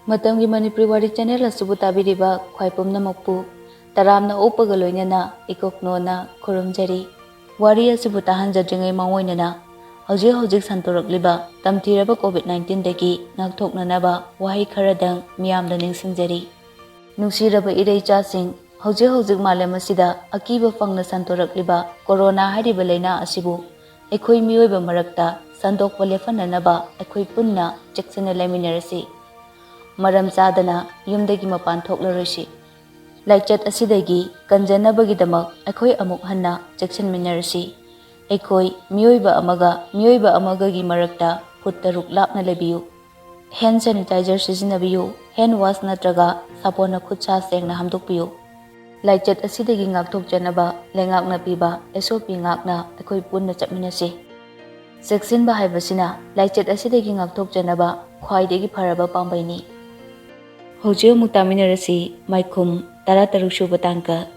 Matamgi Manipuri Wari channel asubu tabiriba khwai pumnamakpu taramna upaga loinana ikoknona khurumjari wari asubu tahanjadringai mawoinana hojik santorakliba tamtiraba COVID-19 dagi ngakthoknanaba wahai kharadang miyamda ningsingjari nungsiraba ireicasing hojik malem asida akiba fangna santorakliba corona hariba laina asibu ekhoi miyoiba marakta sandokpa lefananaba ekhoi punna cheksina leminarasi maram chadana yumdagi mapan thoklaroi laichat asidagi kanjanabagidamak ekhoi amuk hanna chekshin minarasi ekhoi miyoiba amaga gi marakta phut taruk lapna lebiyu hand sanitizer sizinabiyu hand wash natraga sapona khutsa sengna hamdokpiyu laichat asidagi ngakthok janaba lengakna piba SOP ngakna ekhoi punna chapminasi seksin ba haibasina laichat asidagi ngakthok janaba khwaidagi pharaba pambaini Hojio mutaminarasi Maikhum Narrator suba tangka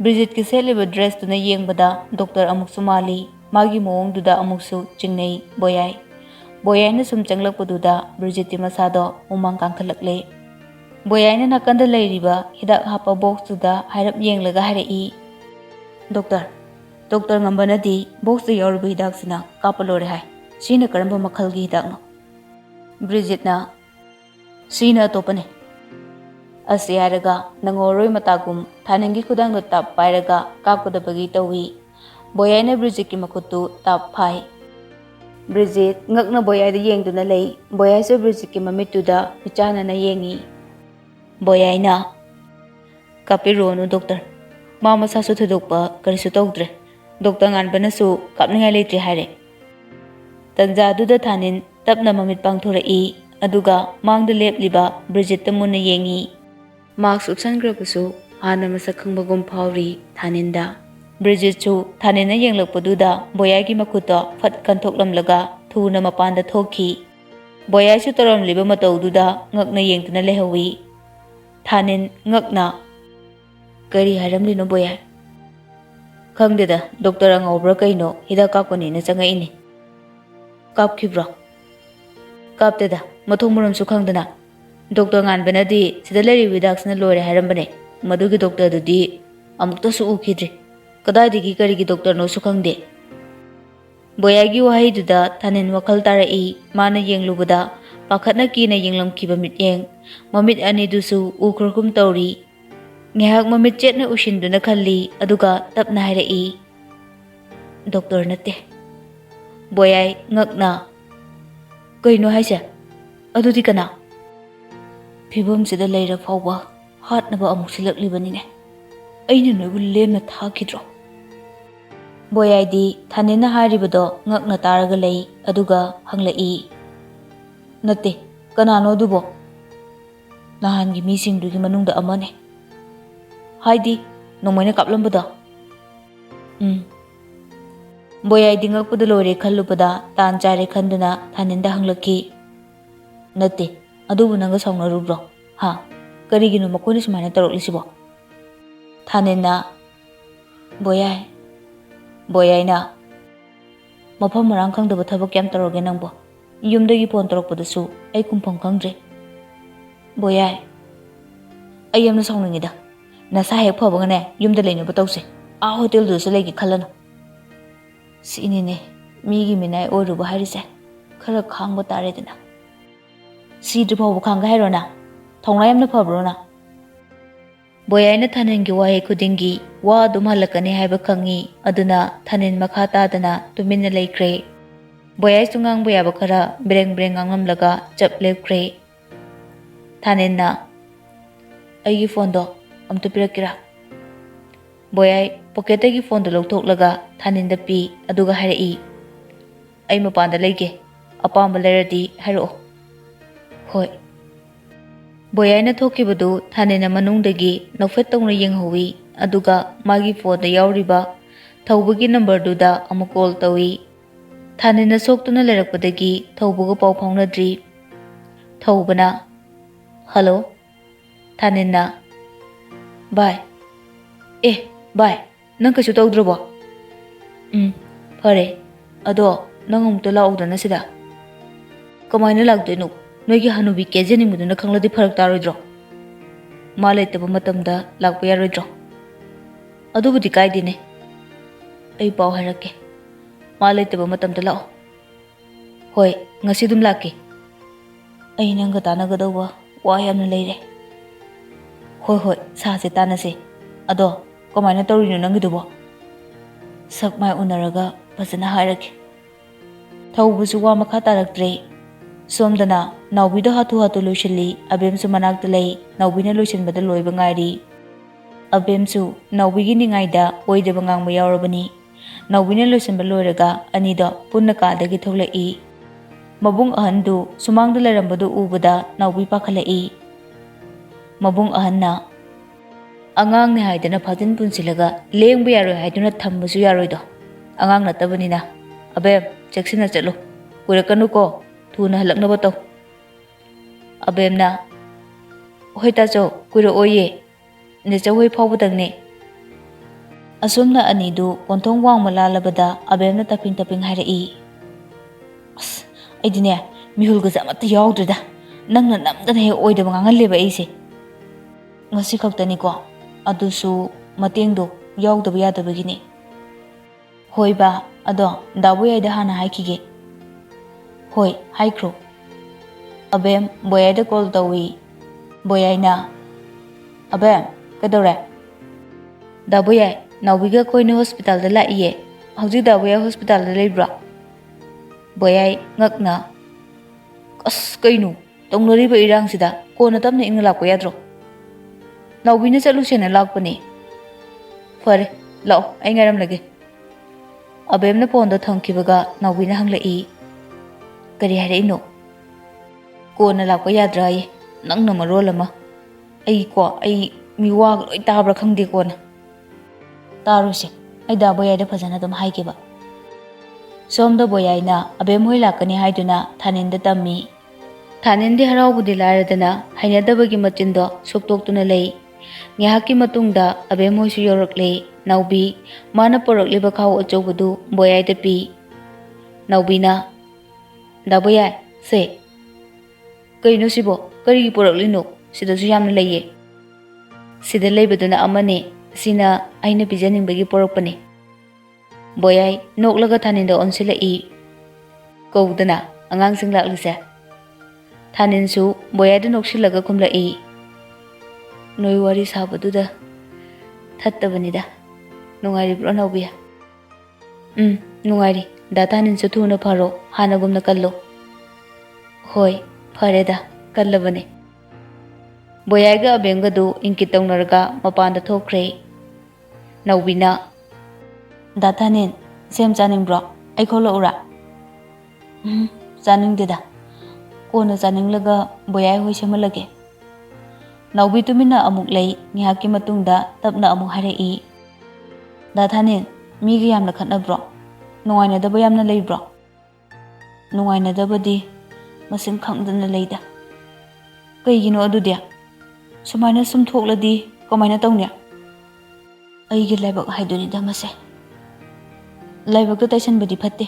Bridget ki seliba dress tuna yengbada Dr. amuk sumali magi moong duda amuksu chingnei boyai na sum changlakpaduda Bridget ti masado umang kangkhalakle boyai na nakanda leiriba hidak hapa box duda hairap yenglaga hairei Doktor ngambana di box da yauriba hidak sina kapalore hai sina karamba makhalgi hidak no Bridget na sina atopane asi haraga nangoroi matagum thanengi khudang no tap pairaga kapkudabagi tawi boyai na Bridget ki makutu tap phai Bridget ngakna boyai da yengduna lei boyai so Bridget ki mamittuda michana na yengi boyai na kapironu doctor mama sasu thudokpa karisu tawdre Doktor nganbana su kapningai leitri haire tanja duda thanin tapna mamit pangthorai aduga mangda lepliba Bridget tamuna yengi marks upsangrapasu hana masak khangbagum phawri thaninda Bridget chu thanina yenglakpaduda boyagi makuta phat kanthoklamlaga thuna mapanda thokhi boyai chu taramliba mataududa ngakna yengtuna lehawi thanin ngakna kari haramlino boyai Khangdeda Dr. Angobra kaino hida kapkani na changai kapkhibra kapteda mathong muram su khangdana Dr. nganbana di sida leri widaksna lore harambane madugi doctor dudi amukta su ukhidre kadadigi karigi doctor no su khangde boyagi wahai duda thanin wakhal tarai mana yenglubada pakhatna kina yenglamkhiba mityeng mamit ani dusu ukhurkum tawri ngehak mamit chetna usinduna khalli aduga tapna hairei doctor nate boyai ngakna kaino haise adudi kana phibom sida leira fawba hatnaba amuk silaklibanine aina noibu lemna thakidro boyai di thanina haribado ngakna taraga lei aduga hanglai nate kanano dubo nahangi misingdugi manungda amane Haidi, nomoyna kaplambada. Boyai dingak pada lore khallupada tan chare khanduna thaninda hanglaki. Nate, adubu nanga sauna rubro. Ha, karigino makoni sumana taroklisibo. Thaninna boyai na mafam marang khangdaba thabak yam taroge nangbo. Yumdagi phone tarokpadasu ai kumpham khangdre. Boyai ai yamna saunangida. Nasa hek phobangane yumda leina batawse a hotel du se legi khalana sinine migi minai oruba harise khara khangba tare dina si de phobu khanga hairona thongna yamna phabrona boyai na thanengi wahe khudingi wa dumalakane haiba khangi aduna thanen makha ta dana tuminna leikre boyai sungang boya bakara breng angam laga chap lepkre thanenna aigi phone do amtu pirakira boyai pocketagi phone do lokthok thaninda pi aduga hairei ai mapanda leige apamba leradi hairo hoi boyai na thokibadu thanina manungdagi nofet tongna yenghowi aduga magi phone da yauriba thawbagi number duda amu call tawi thanina soktuna lerakpadagi thawbuga paw phawnadri thawbana hello thanina Bye. Bye. Nang kasu tawdrobo. ꯐꯔꯦ ꯑꯗꯣ ꯅꯪ ꯑꯃꯨꯛꯇ ꯂꯥꯛꯎꯗꯅ ꯁꯤꯗ ꯀꯃꯥꯏꯅ ꯂꯥꯛꯇꯣꯏꯅꯣ ꯅꯣꯏꯒꯤ ꯍꯅꯨꯕꯤ ꯀꯦꯖꯅꯤꯡꯕꯗꯨꯅ ꯈꯪꯂꯗꯤ ꯐꯔꯛ ꯇꯥꯔꯣꯏꯗ꯭ꯔꯣ ꯃꯥ ꯂꯩꯇꯕ ꯃꯇꯝꯗ ꯂꯥꯛꯄ ꯌꯥꯔꯣꯏꯗ꯭ꯔꯣ ꯑꯗꯨꯕꯨꯗꯤ ꯀꯥꯏꯗꯦꯅꯦ ꯑꯩ ꯄꯥꯎ ꯍꯥꯏꯔꯛꯀꯦ ꯃꯥ ꯂꯩꯇꯕ ꯃꯇꯝꯗ ꯂꯥꯛꯑꯣ ꯍꯣꯏ ꯉꯁꯤ ꯑꯗꯨꯝ ꯂꯥꯛꯀꯦ ꯑꯩ ꯅꯪꯒ ꯇꯥꯟꯅꯒꯗꯧꯕ ꯋꯥ ꯌꯥꯝꯅ ꯂꯩꯔꯦ ꯍꯣꯏ ꯁꯥꯁꯦ ꯇꯥꯟꯅꯁꯦ ꯑꯗꯣ ꯀꯃꯥꯏꯅ ꯇꯧꯔꯤꯅꯣ ꯅꯪꯒꯤꯗꯨꯕꯣ ꯁꯛ ꯃꯥꯏ ꯎꯅꯔꯒ ꯐꯖꯅ ꯍꯥꯏꯔꯒꯦ ꯊꯧꯕꯁꯨ ꯋꯥ ꯃꯈꯥ ꯇꯥꯔꯛꯇ꯭ꯔꯦ ꯁꯣꯝꯗꯅ ꯅꯥꯎꯕꯤꯗꯣ ꯍꯥꯊꯨ ꯂꯣꯏꯁꯤꯜꯂꯤ ꯑꯕꯦꯝꯁꯨ ꯃꯅꯥꯛꯇ ꯂꯩ ꯅꯥꯎꯕꯤꯅ ꯂꯣꯏꯁꯤꯟꯕꯗ ꯂꯣꯏꯕ ꯉꯥꯏꯔꯤ ꯑꯕꯦꯝꯁꯨ ꯅꯥꯎꯕꯤꯒꯤ ꯅꯤꯡꯉꯥꯏꯗ ꯑꯣꯏꯗꯕ ꯉꯥꯡꯕ ꯌꯥꯎꯔꯕꯅꯤ ꯅꯥꯎꯕꯤꯅ ꯂꯣꯏꯁꯤꯟꯕ ꯂꯣꯏꯔꯒ ꯑꯅꯤꯗꯣ ꯄꯨꯟꯅ ꯀꯥꯗꯒꯤ ꯊꯣꯛꯂꯛꯏ ꯃꯕꯨꯡ ꯑꯍꯟꯗꯨ ꯁꯨꯃꯥꯡꯗ ꯂꯩꯔꯝꯕꯗꯨ ꯎꯕꯗ ꯅꯥꯎꯕꯤ ꯄꯥꯈꯠꯂꯛꯏ ꯃꯕꯨꯡ ꯑꯍꯟꯅ ꯑꯉꯥꯡꯅꯦ ꯍꯥꯏꯗꯅ ꯐꯥꯖꯤꯟ ꯄꯨꯟꯁꯤꯜꯂꯒ ꯂꯦꯡꯕ ꯌꯥꯔꯣꯏ ꯍꯥꯏꯗꯨꯅ ꯊꯝꯕꯁꯨ ꯌꯥꯔꯣꯏꯗꯣ ꯑꯉꯥꯡ ꯅꯠꯇꯕꯅꯤꯅ ꯑꯕꯦꯝ ꯆꯦꯛꯁꯤꯟꯅ ꯆꯠꯂꯨ ꯀꯨꯏꯔꯛꯀꯅꯨꯀꯣ ꯊꯨꯅ ꯍꯜꯂꯛꯅꯕ ꯇꯧ ꯑꯕꯦꯝꯅ ꯍꯣꯏ ꯇꯥꯆꯧ ꯀꯨꯏꯔꯛꯑꯣꯏꯌꯦ ꯅꯦꯆꯧꯍꯣꯏ ꯐꯥꯎꯕꯗꯪꯅꯦ ꯑꯁꯨꯝꯅ ꯑꯅꯤꯗꯨ ꯀꯣꯟꯊꯣꯡ ꯋꯥꯡꯃ ꯂꯥꯜꯂꯕꯗ ꯑꯕꯦꯝꯅ ꯇꯞꯄꯤꯡ ꯍꯥꯏꯔꯛꯏ ꯑꯁ ꯑꯩꯗꯤꯅꯦ ꯃꯤꯍꯨꯜꯒꯁꯦ ꯑꯃꯠꯇ ꯌꯥꯎꯗ꯭ꯔꯦꯗ ꯅꯪꯅ ꯅꯝꯗꯅ ꯍꯦꯛ ꯑꯣꯏꯗꯕ ꯉꯥꯡꯍꯜꯂꯦꯕ ꯑꯩꯁꯦ ꯉꯁꯤ ꯈꯛꯇꯅꯤꯀꯣ ꯑꯗꯨꯁꯨ ꯃꯇꯦꯡꯗꯣ ꯌꯥꯎꯗꯕ ꯌꯥꯗꯕꯒꯤꯅꯤ ꯍꯣꯏ ꯕꯥ ꯑꯗꯣ ꯗꯥꯕꯣꯌꯥꯏꯗ ꯍꯥꯟꯅ ꯍꯥꯏꯈꯤꯒꯦ ꯍꯣꯏ ꯍꯥꯏꯈ꯭ꯔꯣ ꯑꯕꯦꯝ ꯕꯣꯌꯥꯏꯗ ꯀꯣꯜ ꯇꯧꯏ ꯕꯣꯌꯥꯏꯅ ꯑꯕꯦꯝ ꯀꯩꯗꯧꯔꯦ ꯗꯥꯕꯣꯌꯥꯏ ꯅꯥꯎꯕꯤꯒ ꯑꯩꯈꯣꯏꯅ ꯍꯣꯁꯄꯤꯇꯥꯜꯗ ꯂꯥꯛꯏꯌꯦ ꯍꯧꯖꯤꯛ ꯗꯥꯕꯣꯌꯥꯏ ꯍꯣꯁꯄꯤꯇꯥꯜꯗ ꯂꯩꯕ꯭ꯔꯣ ꯕꯣꯌꯥꯏ ꯉꯛꯅ ꯑꯁ ꯀꯩꯅꯣ ꯇꯧꯅꯔꯤꯕ ꯏꯔꯥꯡꯁꯤꯗ ꯀꯣꯟꯅ ꯇꯞꯅ ꯏꯪꯅ ꯂꯥꯛꯄ ꯌꯥꯗ꯭ꯔꯣ ꯅꯥꯎꯕꯤꯅ ꯆꯠꯂꯨꯁꯦꯅ ꯂꯥꯛꯄꯅꯦ ꯐꯔꯦ ꯂꯥꯛꯑꯣ ꯑꯩ ꯉꯥꯏꯔꯝꯂꯒꯦ ꯑꯕꯦꯝꯅ ꯐꯣꯟꯗꯣ ꯊꯝꯈꯤꯕꯒ ꯅꯥꯎꯕꯤꯅ ꯍꯪꯂꯛꯏ ꯀꯔꯤ ꯍꯥꯏꯔꯛꯏꯅꯣ ꯀꯣꯟꯅ ꯂꯥꯛꯄ ꯌꯥꯗ꯭ꯔꯥꯌꯦ ꯅꯪꯅ ꯃꯔꯣꯜ ꯑꯃ ꯑꯩ ꯃꯤ ꯋꯥꯒ ꯂꯣꯏ ꯇꯥꯕ꯭ꯔꯥ ꯈꯪꯗꯦ ꯀꯣꯟꯅ ꯇꯥꯔꯨꯁꯦ ꯑꯩ ꯗꯥ ꯕꯣꯌꯥꯏꯗ ꯐꯖꯅ ꯑꯗꯨꯝ ꯍꯥꯏꯒꯦꯕ ꯁꯣꯝꯗ ꯕꯣꯌꯥꯏꯅ ꯑꯕꯦꯝ ꯍꯣꯏ ꯂꯥꯛꯀꯅꯤ ꯍꯥꯏꯗꯨꯅ ꯊꯥꯅꯤꯟꯗ ꯇꯝꯃꯤ ꯊꯥꯅꯤꯟꯗꯤ ꯍꯔꯥꯎꯕꯗꯤ ꯂꯥꯏꯔꯗꯅ ꯍꯩꯅꯗꯕꯒꯤ ꯃꯆꯤꯟꯗꯣ ꯁꯨꯛꯇꯣꯛꯇꯨꯅ ꯂꯩ ꯉꯥꯏꯍꯥꯛꯀꯤ ꯃꯇꯨꯡꯗ ꯑꯕꯦꯝ ꯍꯣꯏꯁꯨ ꯌꯧꯔꯛꯂꯦ ꯅꯥꯎꯕꯤ ꯃꯥꯅ ꯄꯣꯔꯛꯂꯤꯕ ꯈꯥꯎ ꯑꯆꯧꯕꯗꯨ ꯕꯣꯌꯥꯏꯗ ꯄꯤ ꯅꯥꯎꯕꯤꯅ ꯗꯥꯕꯣꯌꯥꯏ ꯁꯦ ꯀꯩꯅꯣ ꯁꯤꯕꯣ ꯀꯔꯤꯒꯤ ꯄꯣꯔꯛꯂꯤꯅꯣ ꯁꯤꯗꯁꯨ ꯌꯥꯝꯅ ꯂꯩꯌꯦ ꯁꯤꯗ ꯂꯩꯕꯗꯨꯅ ꯑꯃꯅꯦ ꯁꯤꯅ ꯑꯩꯅ ꯄꯤꯖꯅꯤꯡꯕꯒꯤ ꯄꯣꯔꯛꯄꯅꯦ ꯕꯣꯌꯥꯏ ꯅꯣꯛꯂꯒ ꯊꯥꯅꯤꯟꯗ ꯑꯣꯟꯁꯤꯜꯂꯛꯏ ꯀꯧꯗꯅ ꯑꯉꯥꯡꯁꯤꯡ ꯂꯥꯛꯂꯤꯁꯦ ꯊꯥꯅꯤꯟꯁꯨ ꯕꯣꯌꯥꯏꯗ ꯅꯣꯛꯁꯤꯜꯂꯒ ꯈꯨꯝꯂꯛꯏ ꯅꯣꯏ ꯋꯥꯔꯤ ꯁꯥꯕꯗꯨꯗ ꯊꯠꯇꯕꯅꯤꯗ ꯅꯨꯡꯉꯥꯏꯔꯤꯕ꯭ꯔꯣ ꯅꯥꯎꯕꯤ ꯅꯨꯡꯉꯥꯏꯔꯤ ꯗꯥ ꯊꯥꯅꯤꯟꯁꯨ ꯊꯨꯅ ꯐꯔꯣ ꯍꯥꯟꯅꯒꯨꯝꯅ ꯀꯜꯂꯣ ꯍꯣꯏ ꯐꯔꯦꯗ ꯀꯜꯂꯕꯅꯦ ꯕꯣꯌꯥꯏꯒ ꯑꯕꯦꯝꯒꯗꯨ ꯏꯪꯀꯤꯠ ꯇꯧꯅꯔꯒ ꯃꯄꯥꯟꯗ ꯊꯣꯛꯈ꯭ꯔꯦ ꯅꯥꯎꯕꯤꯅ ꯗꯥ ꯊꯥꯅꯤꯟ ꯁꯦꯝ ꯆꯥꯅꯤꯡꯕ꯭ꯔꯣ ꯑꯩ ꯈꯣꯛꯂꯛꯎꯔꯥ ꯆꯥꯅꯤꯡꯗꯦꯗ ꯀꯣꯟꯅ ꯆꯥꯅꯤꯡꯂꯒ ꯕꯣꯌꯥꯏ ꯍꯣꯏ ꯁꯦꯝꯍꯜꯂꯒꯦ ꯅꯥꯎꯕꯤ ꯇꯨꯃꯤꯟꯅ ꯑꯃꯨꯛ ꯂꯩ ꯉꯥꯏꯍꯥꯛꯀꯤ ꯃꯇꯨꯡꯗ ꯇꯞꯅ ꯑꯃꯨꯛ ꯍꯥꯏꯔꯛꯏ ꯗꯥ ꯊꯥꯅꯤꯟ ꯃꯤꯒ ꯌꯥꯝꯅ ꯈꯠꯅꯕ꯭ꯔꯣ ꯅꯨꯡꯉꯥꯏꯅꯗꯕ ꯌꯥꯝꯅ ꯂꯩꯕ꯭ꯔꯣ ꯅꯨꯡꯉꯥꯏꯅꯗꯕꯗꯤ ꯃꯁꯤꯡ ꯈꯪꯗꯅ ꯂꯩꯗ ꯀꯩꯒꯤꯅꯣ ꯑꯗꯨꯗꯤ ꯁꯨꯃꯥꯏꯅ ꯁꯨꯝ ꯊꯣꯛꯂꯗꯤ ꯀꯃꯥꯏꯅ ꯇꯧꯅꯤ ꯑꯩꯒꯤ ꯂꯥꯏꯕꯛ ꯍꯥꯏꯗꯨꯅꯤꯗ ꯃꯁꯦ ꯂꯥꯏꯕꯛꯇ ꯇꯩꯁꯟꯕꯗꯤ ꯐꯠꯇꯦ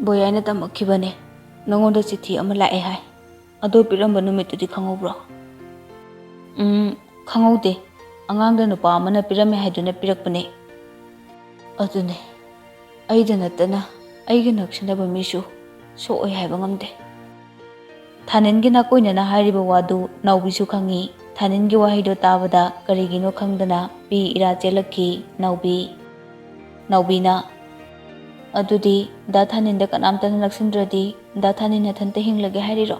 ꯕꯣꯌꯥꯏꯅ ꯇꯝꯃꯛꯈꯤꯕꯅꯦ ꯅꯉꯣꯟꯗ ꯆꯤꯊꯤ ꯑꯃ ꯂꯥꯛꯑꯦ ꯍꯥꯏ ꯑꯗꯣ ꯄꯤꯔꯝꯕ ꯅꯨꯃꯤꯠꯇꯨꯗꯤ ꯈꯪꯍꯧꯕ꯭ꯔꯣ ꯈꯪꯍꯧꯗꯦ ꯑꯉꯥꯡꯗ ꯅꯨꯄꯥ ꯑꯃꯅ ꯄꯤꯔꯝꯃꯦ ꯍꯥꯏꯗꯨꯅ ꯄꯤꯔꯛꯄꯅꯦ ꯑꯗꯨꯅꯦ ꯑꯩꯗ ꯅꯠꯇꯅ ꯑꯩꯒ ꯅꯛꯁꯤꯟꯅꯕ ꯃꯤꯁꯨ ꯁꯣꯛꯑꯣꯏ ꯍꯥꯏꯕ ꯉꯝꯗꯦ ꯊꯥꯅꯤꯟꯒꯤ ꯅꯥꯀꯣꯏꯅꯅ ꯍꯥꯏꯔꯤꯕ ꯋꯥꯗꯨ ꯅꯥꯎꯕꯤꯁꯨ ꯈꯪꯉꯤ ꯊꯥꯅꯤꯟꯒꯤ ꯋꯥꯍꯩꯗꯣ ꯇꯥꯕꯗ ꯀꯔꯤꯒꯤꯅꯣ ꯈꯪꯗꯅ ꯄꯤ ꯏꯔꯥ ꯆꯦꯜꯂꯛꯈꯤ ꯅꯥꯎꯕꯤꯅ ꯑꯗꯨꯗꯤ ꯗꯥ ꯊꯥꯅꯤꯟꯗ ꯀꯅꯥꯝꯇꯅ ꯅꯛꯁꯤꯟꯗ꯭ꯔꯗꯤ ꯗꯥ ꯊꯥꯅꯤꯟ ꯏꯊꯟꯇ ꯍꯤꯡꯂꯒꯦ ꯍꯥꯏꯔꯤꯔꯣ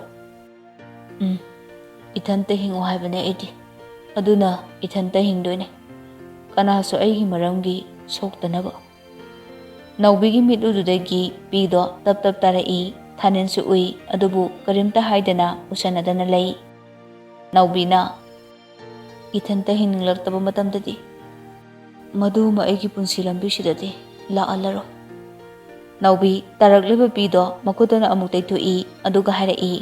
ꯏꯊꯟꯇ ꯍꯤꯡꯉꯣ ꯍꯥꯏꯕꯅꯦ ꯑꯩꯗꯤ ꯑꯗꯨꯅ ꯏꯊꯟꯇ ꯍꯤꯡꯗꯣꯏꯅꯦ ꯀꯅꯥꯁꯨ ꯑꯩꯒꯤ ꯃꯔꯝꯒꯤ ꯁꯣꯛꯇꯅꯕ ꯅꯥꯎꯕꯤꯒꯤ ꯃꯤꯠꯂꯨꯗꯨꯗꯒꯤ ꯄꯤꯗꯣ ꯇꯞ ꯇꯥꯔꯛꯏ ꯊꯥꯅꯤꯟꯁꯨ ꯎꯏ ꯑꯗꯨꯕꯨ ꯀꯔꯤꯝꯇ ꯍꯥꯏꯗꯅ ꯎꯁꯟꯅꯗꯅ ꯂꯩ ꯅꯥꯎꯕꯤꯅ ꯏꯊꯟꯇ ꯍꯤꯡꯅꯤꯡꯂꯛꯇꯕ ꯃꯇꯝꯗꯗꯤ ꯃꯗꯨꯃ ꯑꯩꯒꯤ ꯄꯨꯟꯁꯤ ꯂꯝꯕꯤꯁꯤꯗꯗꯤ ꯂꯥꯛꯍꯜꯂꯔꯣꯏ ꯅꯥꯎꯕꯤ ꯇꯥꯔꯛꯂꯤꯕ ꯄꯤꯗꯣ ꯃꯈꯨꯠꯇꯅ ꯑꯃꯨꯛ ꯇꯩꯊꯣꯛꯏ ꯑꯗꯨꯒ ꯍꯥꯏꯔꯛꯏ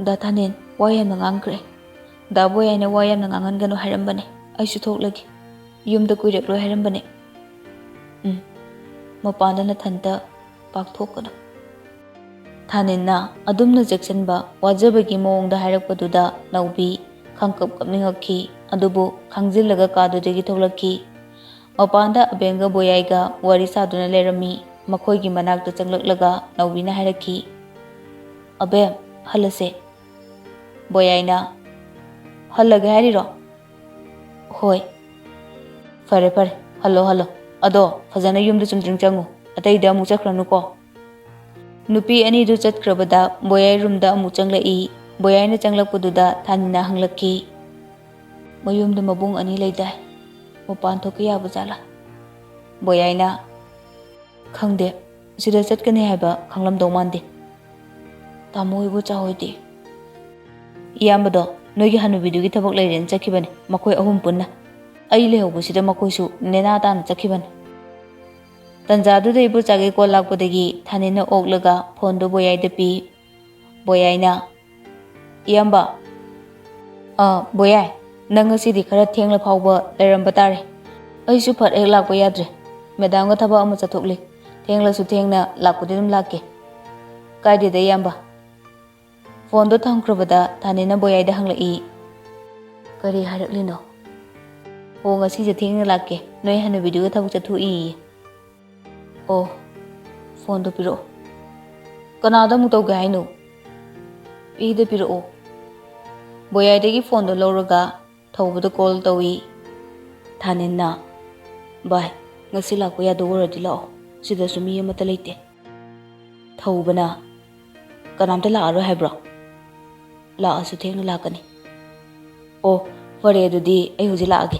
ꯗꯥ ꯊꯥꯅꯤꯟ ꯋꯥ ꯌꯥꯝꯅ ꯉꯥꯡꯈ꯭ꯔꯦ ꯗꯥ ꯕꯣꯌꯥꯏꯅ ꯋꯥ ꯌꯥꯝꯅ ꯉꯥꯡꯍꯟꯒꯅꯨ ꯍꯥꯏꯔꯝꯕꯅꯦ ꯑꯩꯁꯨ ꯊꯣꯛꯂꯒꯦ ꯌꯨꯝꯗ ꯀꯨꯏꯔꯛꯂꯣꯏ ꯍꯥꯏꯔꯝꯕꯅꯦ ꯃꯄꯥꯟꯗ ꯅꯊꯟꯇ ꯄꯥꯛꯊꯣꯛꯀꯅꯨ ꯊꯥꯅꯤꯟꯅ ꯑꯗꯨꯝꯅ ꯆꯦꯛꯁꯤꯟꯕ ꯋꯥꯖꯕꯒꯤ ꯃꯑꯣꯡꯗ ꯍꯥꯏꯔꯛꯄꯗꯨꯗ ꯅꯧꯕꯤ ꯈꯪꯀꯞ ꯀꯞꯅꯤꯡꯉꯛꯈꯤ ꯑꯗꯨꯕꯨ ꯈꯪꯖꯤꯜꯂꯒ ꯀꯥꯗꯨꯗꯒꯤ ꯊꯣꯛꯂꯛꯈꯤ ꯃꯄꯥꯟꯗ ꯑꯕꯦꯡꯒ ꯕꯣꯌꯥꯏꯒ ꯋꯥꯔꯤ ꯁꯥꯗꯨꯅ ꯂꯩꯔꯝꯃꯤ ꯃꯈꯣꯏꯒꯤ ꯃꯅꯥꯛꯇ ꯆꯪꯂꯛꯂꯒ ꯅꯧꯕꯤꯅ ꯍꯥꯏꯔꯛꯈꯤ ꯑꯕꯦꯝ ꯍꯜꯂꯁꯦ ꯕꯣꯌꯥꯏꯅ ꯍꯜꯂꯒꯦ ꯍꯥꯏꯔꯤꯔꯣ ꯍꯣꯏ ꯐꯔꯦ ꯐꯔꯦ ꯍꯜꯂꯣ ꯑꯗꯣ ꯐꯖꯅ ꯌꯨꯝꯗ ꯆꯨꯝꯗ꯭ꯔꯤꯡ ꯆꯪꯉꯨ ꯑꯇꯩꯗ ꯑꯃꯨꯛ ꯆꯠꯈ꯭ꯔꯅꯨꯀꯣ ꯅꯨꯄꯤ ꯑꯅꯤꯗꯨ ꯆꯠꯈ꯭ꯔꯕꯗ ꯕꯣꯌꯥꯏ ꯔꯨꯝꯗ ꯑꯃꯨꯛ ꯆꯪꯂꯛꯏ ꯕꯣꯌꯥꯏꯅ ꯆꯪꯂꯛꯄꯗꯨꯗ ꯊꯥꯅꯤꯟꯅ ꯍꯪꯂꯛꯈꯤ ꯃꯌꯨꯝꯗ ꯃꯕꯨꯡ ꯑꯅꯤ ꯂꯩꯗꯥꯏ ꯃꯄꯥꯟ ꯊꯣꯛꯄ ꯌꯥꯕ ꯖꯥꯠꯂꯥ ꯕꯣꯌꯥꯏꯅ ꯈꯪꯗꯦ ꯁꯤꯗ ꯆꯠꯀꯅꯤ ꯍꯥꯏꯕ ꯈꯪꯂꯝꯗꯧ ꯃꯥꯟꯗꯦ ꯇꯥꯃꯣ ꯍꯣꯏꯕꯨ ꯆꯥꯍꯣꯏꯗꯦ ꯏꯌꯥꯝꯕꯗꯣ ꯅꯣꯏꯒꯤ ꯍꯅꯨꯕꯤꯗꯨꯒꯤ ꯊꯕꯛ ꯂꯩꯔꯦꯅ ꯆꯠꯈꯤꯕꯅꯤ ꯃꯈꯣꯏ ꯑꯍꯨꯝ ꯄꯨꯟꯅ ꯑꯩ ꯂꯩꯍꯧꯕꯁꯤꯗ ꯃꯈꯣꯏꯁꯨ ꯅꯦꯅꯥ ꯇꯥꯅ ꯆꯠꯈꯤꯕꯅꯤ ꯇꯟꯖꯥꯗꯨꯗ ꯏꯕꯨ ꯆꯥꯒꯦ ꯀꯣꯜ ꯂꯥꯛꯄꯗꯒꯤ ꯊꯥꯅꯤꯟꯅ ꯑꯣꯛꯂꯒ ꯐꯣꯟꯗꯣ ꯕꯣꯌꯥꯏꯗ ꯄꯤ ꯕꯣꯌꯥꯏꯅ ꯏꯌꯥꯝꯕ ꯕꯣꯌꯥꯏ ꯅꯪ ꯉꯁꯤꯗꯤ ꯈꯔ ꯊꯦꯡꯂ ꯐꯥꯎꯕ ꯂꯩꯔꯝꯕ ꯇꯥꯔꯦ ꯑꯩꯁꯨ ꯐꯠ ꯍꯦꯛ ꯂꯥꯛꯄ ꯌꯥꯗ꯭ꯔꯦ ꯃꯦꯗꯥꯝꯒ ꯊꯕꯛ ꯑꯃ ꯆꯠꯊꯣꯛꯂꯤ ꯊꯦꯡꯂꯁꯨ ꯊꯦꯡꯅ ꯂꯥꯛꯄꯗꯤ ꯑꯗꯨꯝ ꯂꯥꯛꯀꯦ ꯀꯥꯏꯗꯦꯗ ꯏꯌꯥꯝꯕ ꯐꯣꯟꯗꯣ ꯊꯝꯈ꯭ꯔꯕꯗ ꯊꯥꯅꯤꯟꯅ ꯕꯣꯌꯥꯏꯗ ꯍꯪꯂꯛꯏ ꯀꯔꯤ ꯍꯥꯏꯔꯛꯂꯤꯅꯣ ꯑꯣ ꯉꯁꯤꯁꯦ ꯊꯦꯡꯅ ꯂꯥꯛꯀꯦ ꯅꯣꯏ ꯍꯅꯨꯕꯤꯗꯨꯒ ꯊꯕꯛ ꯆꯠꯊꯣꯛꯏꯌꯦ ꯑꯣ ꯐꯣꯟꯗꯣ ꯄꯤꯔꯛꯑꯣ ꯀꯅꯥꯗ ꯑꯃꯨꯛ ꯇꯧꯒꯦ ꯍꯥꯏꯅꯣ ꯄꯤꯗ ꯄꯤꯔꯛꯑꯣ ꯕꯣꯌꯥꯏꯗꯒꯤ ꯐꯣꯟꯗꯣ ꯂꯧꯔꯒ ꯊꯧꯕꯗ ꯀꯣꯜ ꯇꯧꯏ ꯊꯥꯅꯤꯟꯅ ꯚꯥꯏ ꯉꯁꯤ ꯂꯥꯛꯄ ꯌꯥꯗꯧ ꯑꯣꯏꯔꯗꯤ ꯂꯥꯛꯑꯣ ꯁꯤꯗꯁꯨ ꯃꯤ ꯑꯃꯠꯇ ꯂꯩꯇꯦ ꯊꯧꯕꯅ ꯀꯅꯥꯝꯇ ꯂꯥꯛꯑꯔꯣꯏ ꯍꯥꯏꯕ꯭ꯔꯣ ꯂꯥꯛꯑꯁꯨ ꯊꯦꯡꯅ ꯂꯥꯛꯀꯅꯤ ꯑꯣ ꯐꯔꯦ ꯑꯗꯨꯗꯤ ꯑꯩ ꯍꯧꯖꯤꯛ ꯂꯥꯛꯑꯒꯦ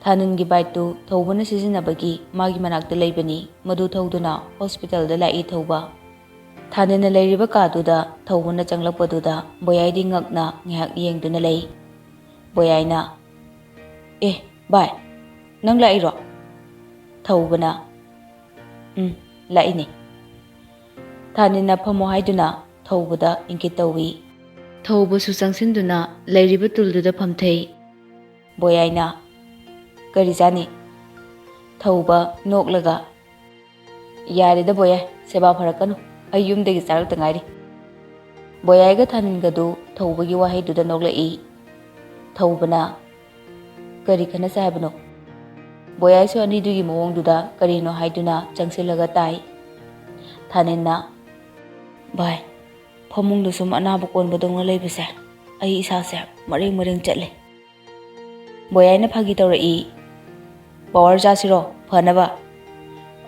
ꯊꯥꯅꯤꯟꯒꯤ ꯕꯥꯏꯛꯇꯨ ꯊꯧꯕꯅ ꯁꯤꯖꯤꯟꯅꯕꯒꯤ ꯃꯥꯒꯤ ꯃꯅꯥꯛꯇ ꯂꯩꯕꯅꯤ ꯃꯗꯨ ꯊꯧꯗꯨꯅ ꯍꯣꯁꯄꯤꯇꯥꯜꯗ ꯂꯥꯛꯏ ꯊꯧꯕ ꯊꯥꯅꯤꯟꯅ ꯂꯩꯔꯤꯕ ꯀꯥꯗꯨꯗ ꯊꯧꯕꯅ ꯆꯪꯂꯛꯄꯗꯨꯗ ꯕꯣꯌꯥꯏꯗꯤ ꯉꯛꯅ ꯉꯥꯏꯍꯥꯛ ꯌꯦꯡꯗꯨꯅ ꯂꯩ ꯕꯣꯌꯥꯏꯅ ꯚꯥꯏ ꯅꯪ ꯂꯥꯛꯏꯔꯣ ꯊꯧꯕꯅ ꯂꯥꯛꯏꯅꯦ ꯊꯥꯅꯤꯟꯅ ꯐꯝꯃꯣ ꯍꯥꯏꯗꯨꯅ ꯊꯧꯕꯗ ꯏꯪꯒꯤꯠ ꯇꯧꯏ ꯊꯧꯕꯁꯨ ꯆꯪꯁꯤꯟꯗꯨꯅ ꯂꯩꯔꯤꯕ ꯇꯨꯜꯗꯨꯗ ꯐꯝꯊꯩ ꯕꯣꯌꯥꯏꯅ ꯀꯔꯤ ꯆꯥꯅꯤ ꯊꯧꯕ ꯅꯣꯛꯂꯒ ꯌꯥꯔꯦꯗ ꯕꯣꯌꯥꯏ ꯁꯦꯕꯥ ꯐꯔꯛꯀꯅꯨ ꯑꯩ ꯌꯨꯝꯗꯒꯤ ꯆꯥꯔꯛꯇ ꯉꯥꯏꯔꯤ ꯕꯣꯌꯥꯏꯒ ꯊꯥꯅꯤꯟꯒꯗꯨ ꯊꯧꯕꯒꯤ ꯋꯥꯍꯩꯗꯨꯗ ꯅꯣꯛꯂꯛꯏ ꯊꯧꯕꯅ ꯀꯔꯤ ꯈꯟꯅꯁꯦ ꯍꯥꯏꯕꯅꯣ ꯕꯣꯌꯥꯏꯁꯨ ꯑꯅꯤꯗꯨꯒꯤ ꯃꯑꯣꯡꯗꯨꯗ ꯀꯔꯤꯅꯣ ꯍꯥꯏꯗꯨꯅ ꯆꯪꯁꯤꯜꯂꯒ ꯇꯥꯏ ꯊꯥꯅꯤꯟꯅ ꯚꯥꯏ ꯐꯃꯨꯡꯗ ꯁꯨꯝ ꯑꯅꯥꯕ ꯀꯣꯟꯕꯗꯧꯅ ꯂꯩꯕꯁꯦ ꯑꯩ ꯏꯁꯥꯁꯦ ꯃꯔꯦꯡ ꯆꯠꯂꯦ ꯕꯣꯌꯥꯏꯅ ꯐꯥꯒꯤ ꯇꯧꯔꯛꯏ ꯄꯥꯋꯔ ꯆꯥꯁꯤꯔꯣ ꯐꯅꯕ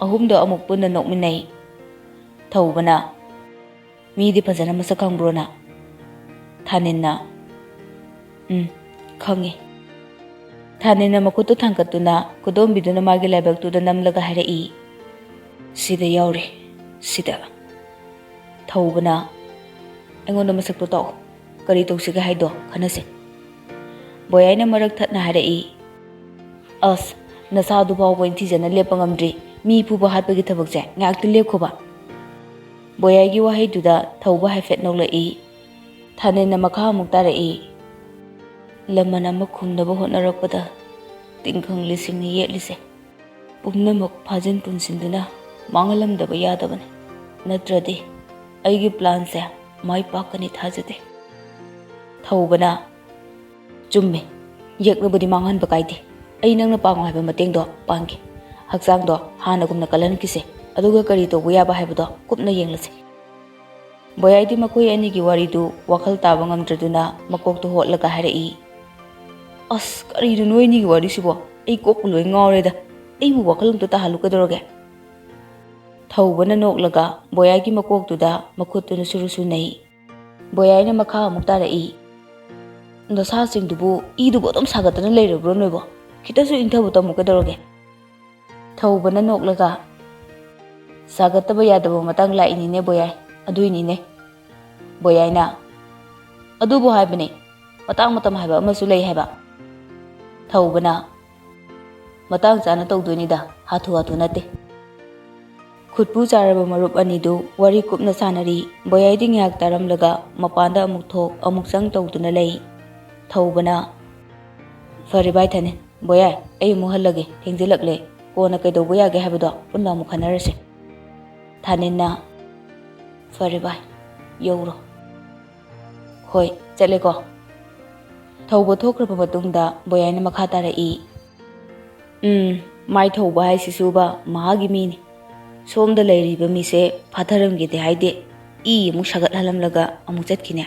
ꯑꯍꯨꯝꯗꯣ ꯑꯃꯨꯛ ꯄꯨꯟꯅ ꯅꯣꯛꯃꯤꯟꯅꯩ ꯊꯧꯕꯅ ꯃꯤꯗꯤ ꯐꯖꯅ ꯃꯁꯛ ꯈꯪꯕ꯭ꯔꯣꯅ ꯊꯥꯅꯤꯟꯅ ꯈꯪꯉꯤ ꯊꯥꯅꯤꯟꯅ ꯃꯈꯨꯠꯇꯨ ꯊꯥꯡꯒꯠꯇꯨꯅ ꯈꯨꯗꯣꯝꯕꯤꯗꯨꯅ ꯃꯥꯒꯤ ꯂꯥꯏꯕꯛꯇꯨꯗ ꯅꯝꯂꯒ ꯍꯥꯏꯔꯛꯏ ꯁꯤꯗ ꯌꯥꯎꯔꯤ ꯁꯤꯗ ꯊꯧꯕꯅ ꯑꯩꯉꯣꯟꯗ ꯃꯁꯛꯇꯣ ꯇꯥꯛꯑꯣ ꯀꯔꯤ ꯇꯧꯁꯤꯒꯦ ꯍꯥꯏꯗꯣ ꯈꯟꯅꯁꯦ ꯕꯣꯌꯥꯏꯅ ꯃꯔꯛ ꯊꯠꯅ ꯍꯥꯏꯔꯛꯏ ꯑꯁ ꯅꯁꯥꯗꯨ ꯐꯥꯎꯕ ꯅꯤꯡꯊꯤꯖꯅ ꯂꯦꯞꯄ ꯉꯝꯗ꯭ꯔꯤ ꯃꯤ ꯐꯨꯕ ꯍꯥꯠꯄꯒꯤ ꯊꯕꯛꯁꯦ ꯉꯥꯏꯍꯥꯛꯇꯤ ꯂꯦꯞꯈꯣꯕ ꯕꯣꯌꯥꯏꯒꯤ ꯋꯥꯍꯩꯗꯨꯗ ꯊꯧꯕ ꯍꯥꯏꯐꯦꯠ ꯅꯣꯛꯂꯛꯏ ꯊꯥꯅꯤꯟꯅ ꯃꯈꯥ ꯑꯃꯨꯛ ꯇꯥꯔꯛꯏ ꯂꯃꯟ ꯑꯃ ꯈꯨꯝꯅꯕ ꯍꯣꯠꯅꯔꯛꯄꯗ ꯇꯤꯡꯈꯪ ꯂꯤꯁꯤꯡꯅꯤ ꯌꯦꯠꯂꯤꯁꯦ ꯄꯨꯝꯅꯃꯛ ꯐꯥꯖꯤꯟ ꯄꯨꯟꯁꯤꯟꯗꯨꯅ ꯃꯥꯡꯍꯜꯂꯝꯗꯕ ꯌꯥꯗꯕꯅꯤ ꯅꯠꯇ꯭ꯔꯗꯤ ꯑꯩꯒꯤ ꯄ꯭ꯂꯥꯟꯁꯦ ꯃꯥꯏ ꯄꯥꯛꯀꯅꯤ ꯊꯥꯖꯗꯦ ꯊꯧꯕꯅ ꯆꯨꯝꯃꯦ ꯌꯦꯛꯅꯕꯨꯗꯤ ꯃꯥꯡꯍꯟꯕ ꯀꯥꯏꯗꯦ ꯑꯩ ꯅꯪꯅ ꯄꯥꯡꯉꯣ ꯍꯥꯏꯕ ꯃꯇꯦꯡꯗꯣ ꯄꯥꯡꯒꯦ ꯍꯛꯆꯥꯡꯗꯣ ꯍꯥꯟꯅꯒꯨꯝꯅ ꯀꯜꯍꯟꯈꯤꯁꯦ ꯑꯗꯨꯒ ꯀꯔꯤ ꯇꯧꯕ ꯌꯥꯕ ꯍꯥꯏꯕꯗꯣ ꯀꯨꯞꯅ ꯌꯦꯡꯂꯁꯤ ꯕꯣꯌꯥꯏꯗꯤ ꯃꯈꯣꯏ ꯑꯅꯤꯒꯤ ꯋꯥꯔꯤꯗꯨ ꯋꯥꯈꯜ ꯇꯥꯕ ꯉꯝꯗ꯭ꯔꯗꯨꯅ ꯃꯀꯣꯛꯇꯨ ꯍꯣꯠꯂꯒ ꯍꯥꯏꯔꯛꯏ ꯑꯁ ꯀꯔꯤꯅꯣ ꯅꯣꯏ ꯑꯅꯤꯒꯤ ꯋꯥꯔꯤꯁꯤꯕꯣ ꯑꯩ ꯀꯣꯛꯄꯨ ꯂꯣꯏ ꯉꯥꯎꯔꯦꯗ ꯑꯩꯕꯨ ꯋꯥꯈꯜ ꯑꯝꯇ ꯇꯥꯍꯜꯂꯨ ꯀꯩꯗꯧꯔꯒꯦ ꯊꯧꯕꯅ ꯅꯣꯛꯂꯒ ꯕꯣꯌꯥꯏꯒꯤ ꯃꯀꯣꯛꯇꯨꯗ ꯃꯈꯨꯠꯇꯨꯅ ꯁꯨꯔꯨ ꯅꯩ ꯕꯣꯌꯥꯏꯅ ꯃꯈꯥ ꯑꯃꯨꯛ ꯇꯥꯔꯛꯏ ꯅꯁꯥꯁꯤꯡꯗꯨꯕꯨ ꯏꯗꯨꯕꯨ ꯑꯗꯨꯝ ꯁꯥꯒꯠꯇꯅ ꯂꯩꯔꯕ꯭ꯔꯣ ꯅꯣꯏꯕꯣ ꯈꯤꯇꯁꯨ ꯏꯪꯊꯕ ꯇꯝꯃꯨ ꯀꯩꯗꯧꯔꯒꯦ ꯊꯧꯕꯅ ꯅꯣꯛꯂꯒ ꯁꯥꯒꯠꯇꯕ ꯌꯥꯗꯕ ꯃꯇꯥꯡ ꯂꯥꯛꯏꯅꯤꯅꯦ ꯕꯣꯌꯥꯏ ꯑꯗꯨꯏꯅꯤꯅꯦ ꯕꯣꯌꯥꯏꯅ ꯑꯗꯨꯕꯨ ꯍꯥꯏꯕꯅꯦ ꯃꯇꯥꯡ ꯃꯇꯝ ꯍꯥꯏꯕ ꯑꯃꯁꯨ ꯂꯩ ꯍꯥꯏꯕ ꯊꯧꯕꯅ ꯃꯇꯥꯡ ꯆꯥꯅ ꯇꯧꯗꯣꯏꯅꯤꯗ ꯍꯥꯊꯨ ꯅꯠꯇꯦ ꯈꯨꯠꯄꯨ ꯆꯥꯔꯕ ꯃꯔꯨꯞ ꯑꯅꯤꯗꯨ ꯋꯥꯔꯤ ꯀꯨꯞꯅ ꯁꯥꯟꯅꯔꯤ ꯕꯣꯌꯥꯏꯗꯤ ꯉꯥꯏꯍꯥꯛ ꯇꯥꯔꯝꯂꯒ ꯃꯄꯥꯟꯗ ꯑꯃꯨꯛ ꯊꯣꯛ ꯑꯃꯨꯛ ꯆꯪ ꯇꯧꯗꯨꯅ ꯂꯩ ꯊꯧꯕꯅ ꯐꯔꯦ ꯚꯥꯏ ꯊꯥꯅꯤꯟ ꯕꯣꯌꯥꯏ ꯑꯩ ꯑꯃꯨꯛ ꯍꯜꯂꯒꯦ ꯊꯦꯡꯖꯤꯜꯂꯛꯂꯦ ꯀꯣꯟꯅ ꯀꯩꯗꯧꯕ ꯌꯥꯒꯦ ꯍꯥꯏꯕꯗꯣ ꯄꯨꯟꯅ ꯑꯃꯨꯛ ꯈꯟꯅꯔꯁꯦ. ꯊꯥꯅꯤꯟꯅ ꯐꯔꯦ ꯚꯥꯏ ꯌꯧꯔꯣ. ꯍꯣꯏ ꯆꯠꯂꯦꯀꯣ. ꯊꯧꯕ ꯊꯣꯛꯈ꯭ꯔꯕ ꯃꯇꯨꯡꯗ ꯕꯣꯌꯥꯏꯅ ꯃꯈꯥ ꯇꯥꯔꯛꯏ. ꯃꯥꯏ ꯊꯧꯕ ꯍꯥꯏꯁꯤꯁꯨꯕ ꯃꯍꯥꯛꯀꯤ ꯃꯤꯅꯤ. ꯁꯣꯝꯗ ꯂꯩꯔꯤꯕ ꯃꯤꯁꯦ ꯐꯥꯊꯔꯝꯒꯦꯗꯤ ꯍꯥꯏꯗꯦ. ꯏ ꯑꯃꯨꯛ ꯁꯥꯒꯠꯍꯜꯂꯝꯂꯒ ꯑꯃꯨꯛ ꯆꯠꯈꯤꯅꯦ.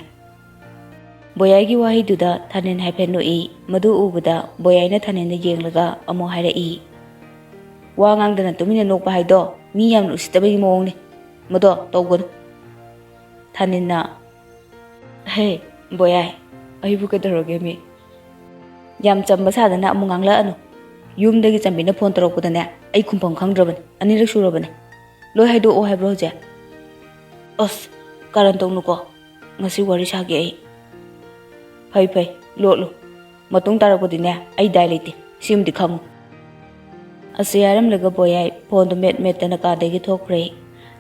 ꯕꯣꯌꯥꯏꯒꯤ ꯋꯥꯍꯩꯗꯨꯗ ꯊꯥꯅꯤꯟ ꯍꯥꯏꯐꯦꯠ ꯅꯣꯛꯏ. ꯃꯗꯨ ꯎꯕꯗ ꯕꯣꯌꯥꯏꯅ ꯊꯥꯅꯤꯟꯗ ꯌꯦꯡꯂꯒ ꯑꯃꯨꯛ ꯍꯥꯏꯔꯛꯏ. ꯋꯥ ꯉꯥꯡꯗꯅ ꯇꯨꯃꯤꯟꯅ ꯅꯣꯛꯄ ꯍꯥꯏꯗꯣ ꯃꯤ ꯌꯥꯝꯅ ꯎꯁꯤꯠꯇꯕꯒꯤ ꯃꯑꯣꯡꯅꯤ. ꯃꯗꯣ ꯇꯧꯒꯅꯨ. ꯊꯥꯅꯤꯟꯅ ꯍꯦ ꯕꯣꯌꯥꯏ ꯑꯩꯕꯨ ꯀꯩꯗꯧꯔꯒꯦ ꯃꯤ? ꯌꯥꯝ ꯆꯝꯕ ꯁꯥꯗꯅ ꯑꯃꯨꯛ ꯉꯥꯡꯂꯛꯑꯅꯨ. ꯌꯨꯝꯗꯒꯤ ꯆꯝꯕꯤꯅ ꯐꯣꯟ ꯇꯧꯔꯛꯄꯗꯅꯦ ꯑꯩ ꯈꯨꯝꯐꯝ ꯈꯪꯗ꯭ꯔꯕꯅꯤ. ꯑꯅꯤꯔꯛ ꯁꯨꯔꯕꯅꯤ. ꯂꯣꯏ ꯍꯥꯏꯗꯣꯛꯑꯣ ꯍꯥꯏꯕ꯭ꯔꯣ ꯍꯧꯖꯤꯛ? ꯑꯁ ꯀꯥꯔꯟ ꯇꯧꯅꯨꯀꯣ. ꯉꯁꯤ ꯋꯥꯔꯤ ꯁꯥꯒꯦ ꯑꯩ. ꯐꯩ ꯂꯣꯠꯂꯨ. ꯃꯇꯨꯡ ꯇꯥꯔꯛꯄꯗꯤꯅꯦ ꯑꯩ ꯗꯥꯏ ꯂꯩꯇꯦ. ꯁꯤꯃꯗꯤ ꯈꯪꯉꯨ. ꯑꯁꯤ ꯍꯥꯏꯔꯝꯂꯒ ꯕꯣꯌꯥꯏ ꯐꯣꯟꯗꯣ ꯃꯦꯠꯇꯅ ꯀꯥꯗꯒꯤ ꯊꯣꯛꯈ꯭ꯔꯦ.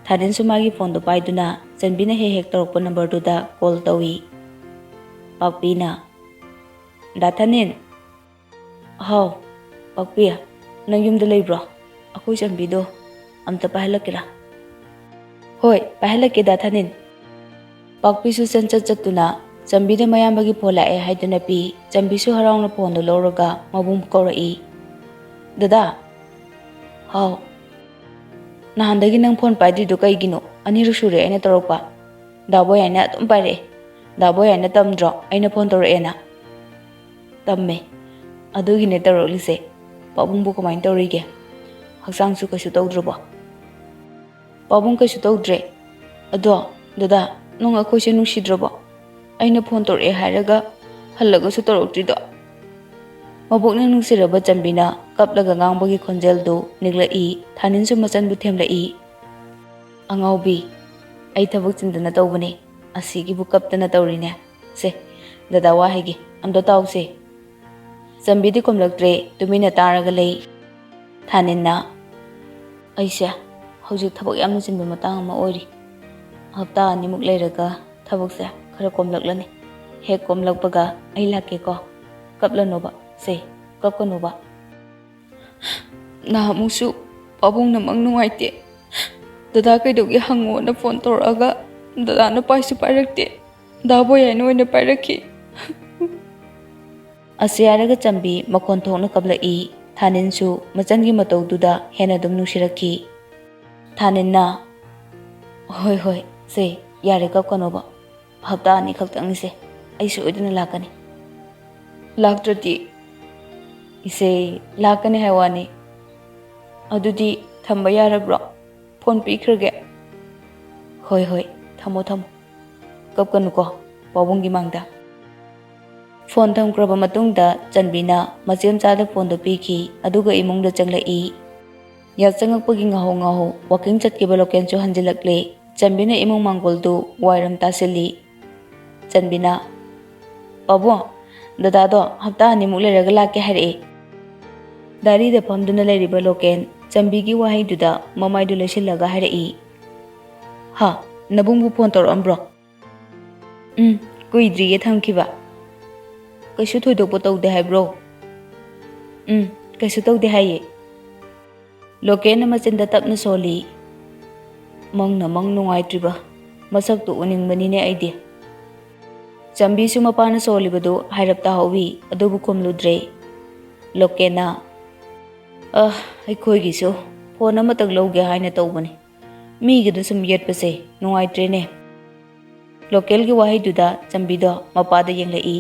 ꯊꯥꯅꯤꯟꯁꯨ ꯃꯥꯒꯤ ꯐꯣꯟꯗꯣ ꯄꯥꯏꯗꯨꯅ ꯆꯟꯕꯤꯅ ꯍꯦꯛ ꯇꯧꯔꯛꯄ ꯅꯝꯕꯔꯗꯨꯗ ꯀꯣꯜ ꯇꯧꯏ. ꯄꯥꯛꯄꯤꯅ ꯗꯥ ꯊꯥꯅꯤꯟ. ꯍꯥꯎ ꯄꯥꯛꯄꯤ ꯅꯪ ꯌꯨꯝꯗ ꯂꯩꯕ꯭ꯔꯣ? ꯑꯩꯈꯣꯏ ꯆꯟꯕꯤꯗꯣ ꯑꯝꯇ ꯄꯥꯏꯍꯜꯂꯛꯀꯦꯔꯥ? ꯍꯣꯏ ꯄꯥꯏꯍꯜꯂꯛꯀꯦ ꯗꯥ ꯊꯥꯅꯤꯟ. ꯄꯥꯛꯄꯤꯁꯨ ꯆꯠꯇꯨꯅ ꯆꯟꯕꯤꯗ ꯃꯌꯥꯝꯕꯒꯤ ꯐꯣꯟ ꯂꯥꯛꯑꯦ ꯍꯥꯏꯗꯨꯅ ꯄꯤ. ꯆꯟꯕꯤꯁꯨ ꯍꯔꯥꯎꯅ ꯐꯣꯟꯗꯣ ꯂꯧꯔꯒ ꯃꯕꯨꯡ ꯀꯧꯔꯛꯏ. ꯗꯗꯥ. ꯍꯥꯎ. ꯅꯍꯥꯟꯗꯒꯤ ꯅꯪ ꯐꯣꯟ ꯄꯥꯏꯗ꯭ꯔꯤꯗꯣ ꯀꯩꯒꯤꯅꯣ? ꯑꯅꯤꯔꯛ ꯁꯨꯔꯦ ꯑꯩꯅ ꯇꯧꯔꯛꯄ. ꯗꯥ ꯕꯣꯌꯥꯏꯅ ꯑꯗꯨꯝ ꯄꯥꯏꯔꯛꯑꯦ. ꯗꯥ ꯕꯣꯌꯥꯏꯅ ꯇꯝꯗ꯭ꯔꯣ ꯑꯩꯅ ꯐꯣꯟ ꯇꯧꯔꯛꯑꯦꯅ? ꯇꯝꯃꯦ. ꯑꯗꯨꯒꯤꯅꯦ ꯇꯧꯔꯛꯂꯤꯁꯦ. ꯄꯥꯕꯨꯡꯕꯨ ꯀꯃꯥꯏꯅ ꯇꯧꯔꯤꯒꯦ? ꯍꯛꯆꯥꯡꯁꯨ ꯀꯩꯁꯨ ꯇꯧꯗ꯭ꯔꯕꯣ? ꯄꯥꯕꯨꯡ ꯀꯩꯁꯨ ꯇꯧꯗ꯭ꯔꯦ. ꯑꯗꯣ ꯗꯗꯥ ꯅꯪ ꯑꯩꯈꯣꯏꯁꯦ ꯅꯨꯡꯁꯤꯗ꯭ꯔꯕꯣ? ꯑꯩꯅ ꯐꯣꯟ ꯇꯧꯔꯛꯑꯦ ꯍꯥꯏꯔꯒ ꯍꯜꯂꯒꯁꯨ ꯇꯧꯔꯛꯇ꯭ꯔꯤꯗꯣ. ꯃꯕꯨꯛꯅꯤꯡ ꯅꯨꯡꯁꯤꯔꯕ ꯆꯟꯕꯤꯅ ꯀꯞꯂꯒ ꯉꯥꯡꯕꯒꯤ ꯈꯣꯟꯖꯦꯜꯗꯨ ꯅꯤꯛꯂꯛꯏ. ꯊꯥꯅꯤꯟꯁꯨ ꯃꯆꯟꯕꯨ ꯊꯦꯝꯂꯛꯏ. ꯑꯉꯥꯎꯕꯤ ꯑꯩ ꯊꯕꯛ ꯆꯤꯟꯗꯅ ꯇꯧꯕꯅꯦ. ꯑꯁꯤꯒꯤꯕꯨ ꯀꯞꯇꯅ ꯇꯧꯔꯤꯅꯦ. ꯁꯦ ꯗꯗꯥ ꯋꯥ ꯍꯥꯏꯒꯦ ꯑꯝꯇ ꯇꯥꯎꯁꯦ. ꯆꯟꯕꯤꯗꯤ ꯈꯨꯝꯂꯛꯇ꯭ꯔꯦ. ꯇꯨꯃꯤꯟꯅ ꯇꯥꯔꯒ ꯂꯩ. ꯊꯥꯅꯤꯟꯅ ꯑꯩꯁꯦ ꯍꯧꯖꯤꯛ ꯊꯕꯛ ꯌꯥꯝꯅ ꯆꯤꯟꯕ ꯃꯇꯥꯡ ꯑꯃ ꯑꯣꯏꯔꯤ. ꯍꯞꯇꯥ ꯑꯅꯤꯃꯨꯛ ꯂꯩꯔꯒ ꯊꯕꯛꯁꯦ ꯈꯔ ꯀꯣꯝꯂꯛꯂꯅꯤ. ꯍꯦꯛ ꯀꯣꯝꯂꯛꯄꯒ ꯑꯩ ꯂꯥꯛꯀꯦꯀꯣ. ꯀꯞꯂꯅꯣꯕ. ꯁꯦ ꯀꯞꯀꯅꯣꯕ. ꯅꯍꯥꯟꯃꯨꯛꯁꯨ ꯄꯥꯕꯨꯡꯅ ꯃꯪ ꯅꯨꯡꯉꯥꯏꯇꯦ. ꯗꯗꯥ ꯀꯩꯗꯧꯒꯦ ꯍꯪꯉꯣꯅ ꯐꯣꯟ ꯇꯧꯔꯛꯑꯒ ꯗꯗꯥꯅ ꯄꯥꯏꯁꯨ ꯄꯥꯏꯔꯛꯇꯦ. ꯗꯥ ꯕꯣꯌꯥꯏꯅ ꯑꯣꯏꯅ ꯄꯥꯏꯔꯛꯈꯤ. ꯑꯁꯤ ꯍꯥꯏꯔꯒ ꯆꯟꯕꯤ ꯃꯈꯣꯟ ꯊꯣꯛꯅ ꯀꯞꯂꯛꯏ. ꯊꯥꯅꯤꯟꯁꯨ ꯃꯆꯟꯒꯤ ꯃꯇꯧꯗꯨꯗ ꯍꯦꯟꯅ ꯑꯗꯨꯝ ꯅꯨꯡꯁꯤꯔꯛꯈꯤ. ꯊꯥꯅꯤꯟꯅ ꯍꯣꯏ ꯁꯦ ꯌꯥꯔꯦ ꯀꯞꯀꯅꯣꯕ. ꯍꯞꯇꯥ ꯑꯅꯤ ꯈꯛꯇꯪꯅꯤꯁꯦ. ꯑꯩ ꯁꯣꯏꯗꯅ ꯂꯥꯛꯀꯅꯤ. ꯂꯥꯛꯇ꯭ꯔꯗꯤ? ꯏꯆꯦ ꯂꯥꯛꯀꯅꯤ ꯍꯥꯏ ꯋꯥꯅꯤ. ꯑꯗꯨꯗꯤ ꯊꯝꯕ ꯌꯥꯔꯕ꯭ꯔꯣ? ꯐꯣꯟ ꯄꯤꯈ꯭ꯔꯒꯦ. ꯍꯣꯏ ꯊꯝꯃꯣ. ꯀꯞꯀꯅꯨꯀꯣ ꯄꯥꯕꯨꯡꯒꯤ ꯃꯥꯡꯗ. ꯐꯣꯟ ꯊꯝꯈ꯭ꯔꯕ ꯃꯇꯨꯡꯗ ꯆꯟꯕꯤꯅ ꯃꯆꯦꯝꯆꯥꯗ ꯐꯣꯟꯗꯣ ꯄꯤꯈꯤ. ꯑꯗꯨꯒ ꯏꯃꯨꯡꯗ ꯆꯪꯂꯛꯏ. ꯌꯥꯆꯪꯉꯛꯄꯒꯤ ꯉꯥꯍꯧ ꯋꯥꯀꯤꯡ ꯆꯠꯈꯤꯕ ꯂꯣꯀꯦꯟꯁꯨ ꯍꯟꯖꯤꯜꯂꯛꯂꯦ. ꯆꯟꯕꯤꯅ ꯏꯃꯨꯡ ꯃꯥꯡꯒꯣꯜꯗꯨ ꯋꯥꯏꯔꯝ ꯇꯥꯁꯤꯜꯂꯤ. ꯆꯟꯕꯤꯅ ꯄꯥꯕꯨꯡ ꯗꯗꯥꯗꯣ ꯍꯞꯇꯥ ꯑꯅꯤꯃꯨꯛ ꯂꯩꯔꯒ ꯂꯥꯛꯀꯦ ꯍꯥꯏꯔꯛꯑꯦ. ꯗꯥꯔꯤꯗ ꯐꯝꯗꯨꯅ ꯂꯩꯔꯤꯕ ꯂꯣꯀꯦꯟ ꯆꯟꯕꯤꯒꯤ ꯋꯥꯍꯩꯗꯨꯗ ꯃꯃꯥꯏꯗꯨ ꯂꯩꯁꯤꯜꯂꯒ ꯍꯥꯏꯔꯛꯏ. ꯍꯥ ꯅꯕꯨꯡꯕꯨ ꯐꯣꯟ ꯇꯧꯔꯛꯑꯝꯕ꯭ꯔꯣ? ꯀꯨꯏꯗ꯭ꯔꯤꯌꯦ ꯊꯝꯈꯤꯕ. ꯀꯩꯁꯨ ꯊꯣꯏꯗꯣꯛꯄ ꯇꯧꯗꯦ ꯍꯥꯏꯕ꯭ꯔꯣ? ꯀꯩꯁꯨ ꯇꯧꯗꯦ ꯍꯥꯏꯌꯦ. ꯂꯣꯀꯦꯟꯅ ꯃꯆꯤꯟꯗ ꯇꯞꯅ ꯁꯣꯜꯂꯤ. ꯃꯪꯅ ꯃꯪ ꯅꯨꯡꯉꯥꯏꯇ꯭ꯔꯤꯕ ꯃꯁꯛꯇꯨ ꯎꯅꯤꯡꯕꯅꯤꯅꯦ ꯑꯩꯗꯤ. ꯆꯟꯕꯤꯁꯨ ꯃꯄꯥꯅ ꯁꯣꯜꯂꯤꯕꯗꯨ ꯍꯥꯏꯔꯞ ꯇꯥꯍꯧꯋꯤ. ꯑꯗꯨꯕꯨ ꯈꯨꯝꯂꯨꯗ꯭ꯔꯦ. ꯂꯣꯀꯦꯟꯅ ꯑꯩꯈꯣꯏꯒꯤꯁꯨ ꯐꯣꯟ ꯑꯃꯇꯪ ꯂꯧꯒꯦ ꯍꯥꯏꯅ ꯇꯧꯕꯅꯤ. ꯃꯤꯒꯤꯗ ꯁꯨꯝ ꯌꯦꯠꯄꯁꯦ ꯅꯨꯡꯉꯥꯏꯇ꯭ꯔꯦꯅꯦ. ꯂꯣꯀꯦꯜꯒꯤ ꯋꯥꯍꯩꯗꯨꯗ ꯆꯟꯕꯤꯗꯣ ꯃꯄꯥꯗ ꯌꯦꯡꯂꯛꯏ.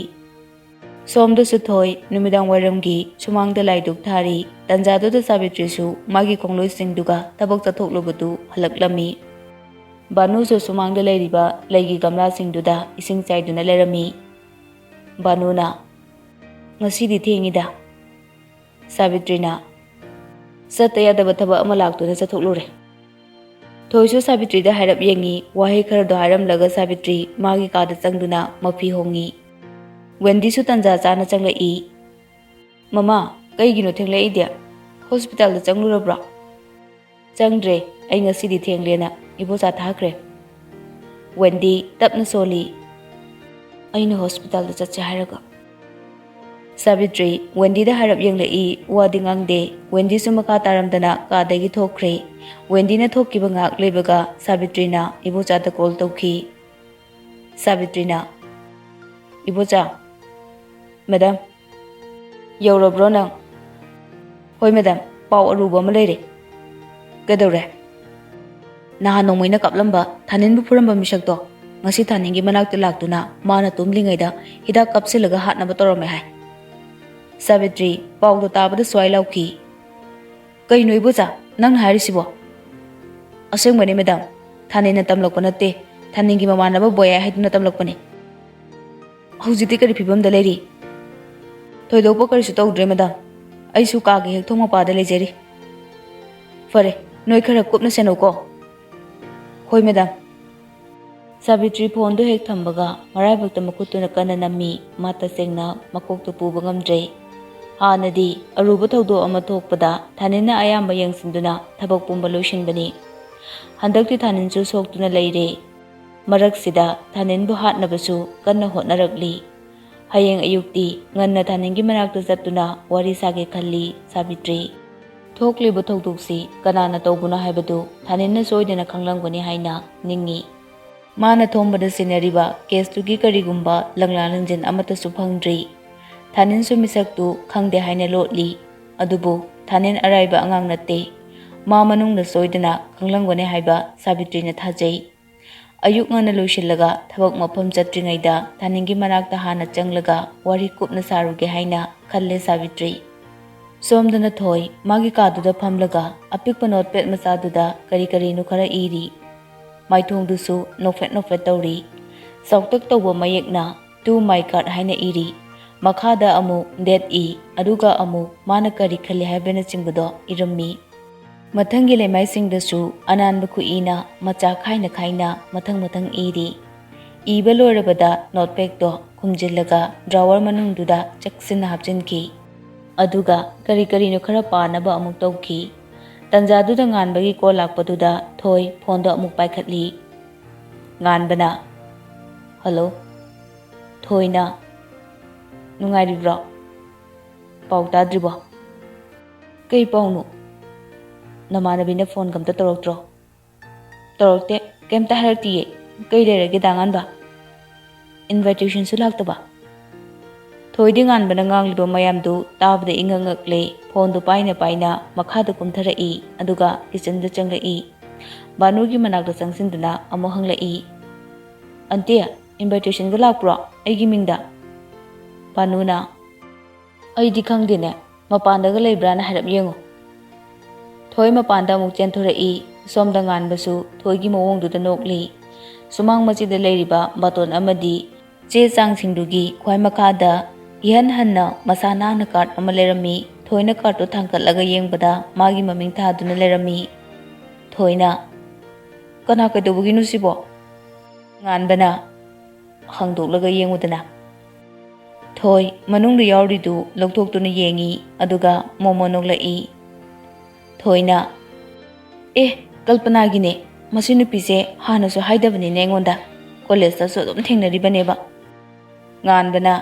ꯁꯣꯝꯗꯁꯨ ꯊꯣꯏ ꯅꯨꯃꯤꯗꯥꯡ ꯋꯥꯏꯔꯝꯒꯤ ꯁꯨꯃꯥꯡꯗ ꯂꯥꯏꯗꯨꯛ ꯊꯥꯔꯤ. ꯇꯟꯖꯥꯗꯨꯗ ꯁꯥꯕꯤꯇ꯭ꯔꯤꯁꯨ ꯃꯥꯒꯤ ꯈꯣꯡꯂꯣꯏꯁꯤꯡꯗꯨꯒ ꯊꯕꯛ ꯆꯠꯊꯣꯛꯂꯨꯕꯗꯨ ꯍꯜꯂꯛꯂꯝꯃꯤ. ꯕꯥꯅꯨꯁꯨ ꯁꯨꯃꯥꯡꯗ ꯂꯩꯔꯤꯕ ꯂꯩꯒꯤ ꯒꯝꯂꯥꯁꯤꯡꯗꯨꯗ ꯏꯁꯤꯡ ꯆꯥꯏꯗꯨꯅ ꯂꯩꯔꯝꯃꯤ. ꯕꯥꯅꯨꯅ ꯉꯁꯤꯗꯤ ꯊꯦꯡꯉꯤꯗ. ꯁꯥꯕꯤꯇ꯭ꯔꯤꯅ ꯆꯠꯇ ꯌꯥꯗꯕ ꯊꯕꯛ ꯑꯃ ꯂꯥꯛꯇꯨꯅ ꯆꯠꯊꯣꯛꯂꯨꯔꯦ. ꯊꯣꯏꯁꯨ ꯁꯥꯕꯤꯇ꯭ꯔꯤꯗ ꯍꯥꯏꯔꯞ ꯌꯦꯡꯉꯤ. ꯋꯥꯍꯩ ꯈꯔꯗꯣ ꯍꯥꯏꯔꯝꯂꯒ ꯁꯥꯕꯤꯇ꯭ꯔꯤ ꯃꯥꯒꯤ ꯀꯥꯗ ꯆꯪꯗꯨꯅ ꯃꯐꯤ ꯍꯣꯡꯉꯤ. ꯋꯦꯟꯗꯤꯁꯨ ꯇꯟꯖꯥ ꯆꯥꯅ ꯆꯪꯂꯛꯏ. ꯃꯃꯥ ꯀꯩꯒꯤꯅꯣ ꯊꯦꯡꯂꯛꯏꯗꯤ? ꯍꯣꯁꯄꯤꯇꯥꯜꯗ ꯆꯪꯂꯨꯔꯕ꯭ꯔꯣ? ꯆꯪꯗ꯭ꯔꯦ. ꯑꯩ ꯉꯁꯤꯗꯤ ꯊꯦꯡꯂꯦꯅ ꯏꯕꯣꯆꯥ ꯊꯥꯈ꯭ꯔꯦ. ꯋꯦꯟꯗꯤ ꯇꯞꯅ ꯁꯣꯜꯂꯤ. ꯑꯩꯅ ꯍꯣꯁꯄꯤꯇꯥꯜꯗ ꯆꯠꯁꯦ ꯍꯥꯏꯔꯒ. Savitri Wendy harap yenglei wadi ngangde Wendy su makha taramdana kadagi thokkhre Wendy na thokkiba ngak lebaga Savitri na ibocha ta call tawki Savitri na ibocha Madam Yorobro nang Hoi madam pau aruba ma leire Kadore Naha nongmoina kaplamba thaninbu phuramba misakto ngasi thaningi manakta laktuna mana tumlingaida hidak kapsilaga hatnaba torome hai Savitri pau do tabada swai lauki Kai noi bocha nang harisibo Asengmani madam thanina tamlokpa natte thaningi mamanaba boya haiduna tamlokpani Hujiti kari phibam da leiri Thoidopa karisu tawdre madam Aisu kagi hek thongma pada lejeri Fare noi khara kupna senoko Hoi madam Savitri phone do hek thambaga maraibakta makutuna kana nami mata sengna makokto puba ngamdre Hanadi aruba thawdo ama thokpada thanina ayamba yengsinduna thabak pumba loisinbani Handakti thaninsu soktuna leire Maraksida thaninbu hatnabasu kanna hotnarakli Hayeng ayukti nganna thaningi manakta jattuna wari sage khalli Savitri Thoklibu thawduksi kanana tawbuna haibadu thaninna soidena khanglangbani haina ningi Mana thombada sinariba kestugi karigumba langla langjin amata su phangdri Thanin su misaktu khangde haina lotli adubu thanin araiba angang natte ma manungna soidena khanglangbani haiba Savitri na thajai Ayuk ngana loishillaga thabak mafam chatringaida thaningi manakta hana changlaga wari kupna saruge haina khalle Savitri Somdana thoi magi kaduda phamlaga apikpa notepad machaduda kari nu khara iri Maikhum dusu nofet tawri Sauktak tawba mayekna tu my card haina iri Makhada amu det I aduga amu mana kari khalle haibena chingbudo irammi Mathangi lemai singdasu ananba khuina macha khaina mathang iri Iba loirabada notepad do khumjillaga drawer manungduda chaksin hapchinki Aduga kari nu khara panaba amuk tawki Tanjaduda nganbagi ko lakpaduda thoi phone do amuk paikhatli Nganbana Hello Thoina Nungairibro Pau tadribo Kai paunu Namanabina phone kamta toroktro Torokte kemta haraktiye kai lerage danganba Invitation su laktaba Thoidi nganbana ngangliba mayamdu tabda ingangakle phone du paina makhada kumtharai aduga kitchen da changlai Banugi manakta changsinduna amo hanglai Antia invitation ga lakpro aigi mingda Banuna Aidi khangdine mapanda ga leibra na harap yengo Thoi mapanda amuk chenthorai somda nganbasu thoigi mawongdu da nokli Sumang machida leiriba baton amadi che changsingdugi khwai makhada Ihan hanna masana na card ama lerami thoina card to thangkatlaga yengbada magi maming thaduna lerami thoina kana kadobugi nusibo nganbana hangdoklaga yengudana thoi manungdu yawridu loktoktuna yengi aduga momonoglai thoina kalpana gine masinu pise hana so haidabani nengonda college ta so dum thengnaribaneba nganbana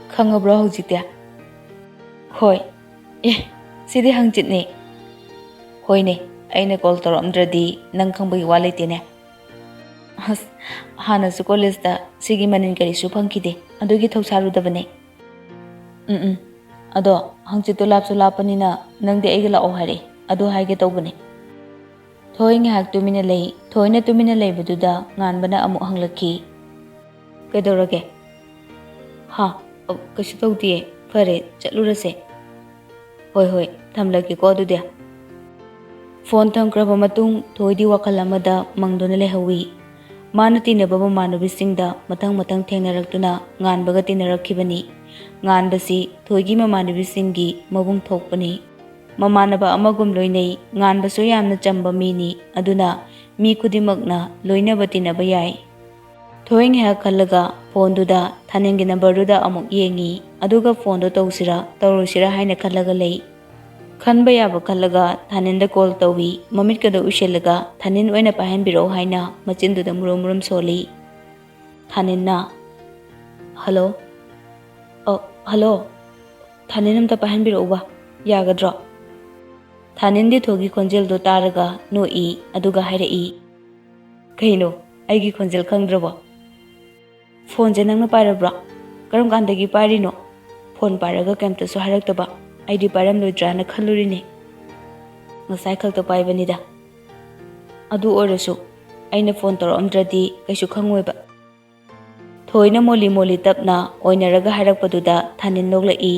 Khangabro hojikte Hoi sidi hangchitne Hoine aina call toramdradi nang khangbagi wa leitene Hana su college da sigi manin kari su phangkide adugi thausaru dabane ado hangchito lapsu lapanina nangde aigala o hare ado haige tawbane Thoi ngahak tumina lei thoina tumina leibaduda nganbana amu hanglaki Kedorage Ha Kashi tawdiye fare chatlurase Hoi thamlaki ko adudia Phone thamkraba matung thoidi wakhal amada mangdona lehawi Mana tinaba mamanubisingda mathang thengnaraktuna nganbaga tinarakhibani nganbasi thoigi mamanubisingi mabung thokpani mamanaba amagum loinei nganbasu yamna chamba mini aduna mi khudimakna loinaba tinaba yai Thoing ha khallaga phone duda thaningi number duda amuk yengi aduga phone do tawrusira haina khallaga lei khanba yaba khallaga thaninda call tawi mamit kada ushelaga thanin oina pahanbiro haina machinduda murum soli thaninna Hello hello ꯊꯥꯅꯤꯟ ꯑꯝꯇ ꯄꯥꯏꯍꯟꯕꯤꯔꯛꯎꯕ ꯌꯥꯒꯗ꯭ꯔꯣ ꯊꯥꯅꯤꯟꯗꯤ ꯊꯣꯏꯒꯤ ꯈꯣꯟꯖꯦꯜꯗꯣ ꯇꯥꯔꯒ ꯅꯣꯛꯏ ꯑꯗꯨꯒ ꯍꯥꯏꯔꯛꯏ ꯀꯩꯅꯣ ꯑꯩꯒꯤ ꯈꯣꯟꯖꯦꯜ ꯈꯪꯗ꯭ꯔꯕꯣ ꯐꯣꯟꯁꯦ ꯅꯪꯅ ꯄꯥꯏꯔꯕ꯭ꯔꯣ ꯀꯔꯝ ꯀꯥꯟꯗꯒꯤ ꯄꯥꯏꯔꯤꯅꯣ ꯐꯣꯟ ꯄꯥꯏꯔꯒ ꯀꯩꯝꯇꯁꯨ ꯍꯥꯏꯔꯛꯇꯕ ꯑꯩꯗꯤ ꯄꯥꯏꯔꯝꯂꯣꯏꯗ꯭ꯔꯥꯅ ꯈꯜꯂꯨꯔꯤꯅꯦ ꯉꯁꯥꯏ ꯈꯛꯇ ꯄꯥꯏꯕꯅꯤꯗ ꯑꯗꯨ ꯑꯣꯏꯔꯁꯨ ꯑꯩꯅ ꯐꯣन ꯇꯧꯔꯛꯑꯝꯗ꯭ꯔꯗꯤ ꯀꯩꯁꯨ ꯈꯪꯉꯣꯏꯕ ꯊꯣꯏꯅ ꯃꯣꯂꯤ ꯃꯣꯂꯤ ꯇꯞꯅ ꯑꯣꯏꯅꯔꯒ ꯍꯥꯏꯔꯛꯄꯗꯨꯗ ꯊꯥꯅꯤꯟ ꯅꯣꯛꯂꯛꯏ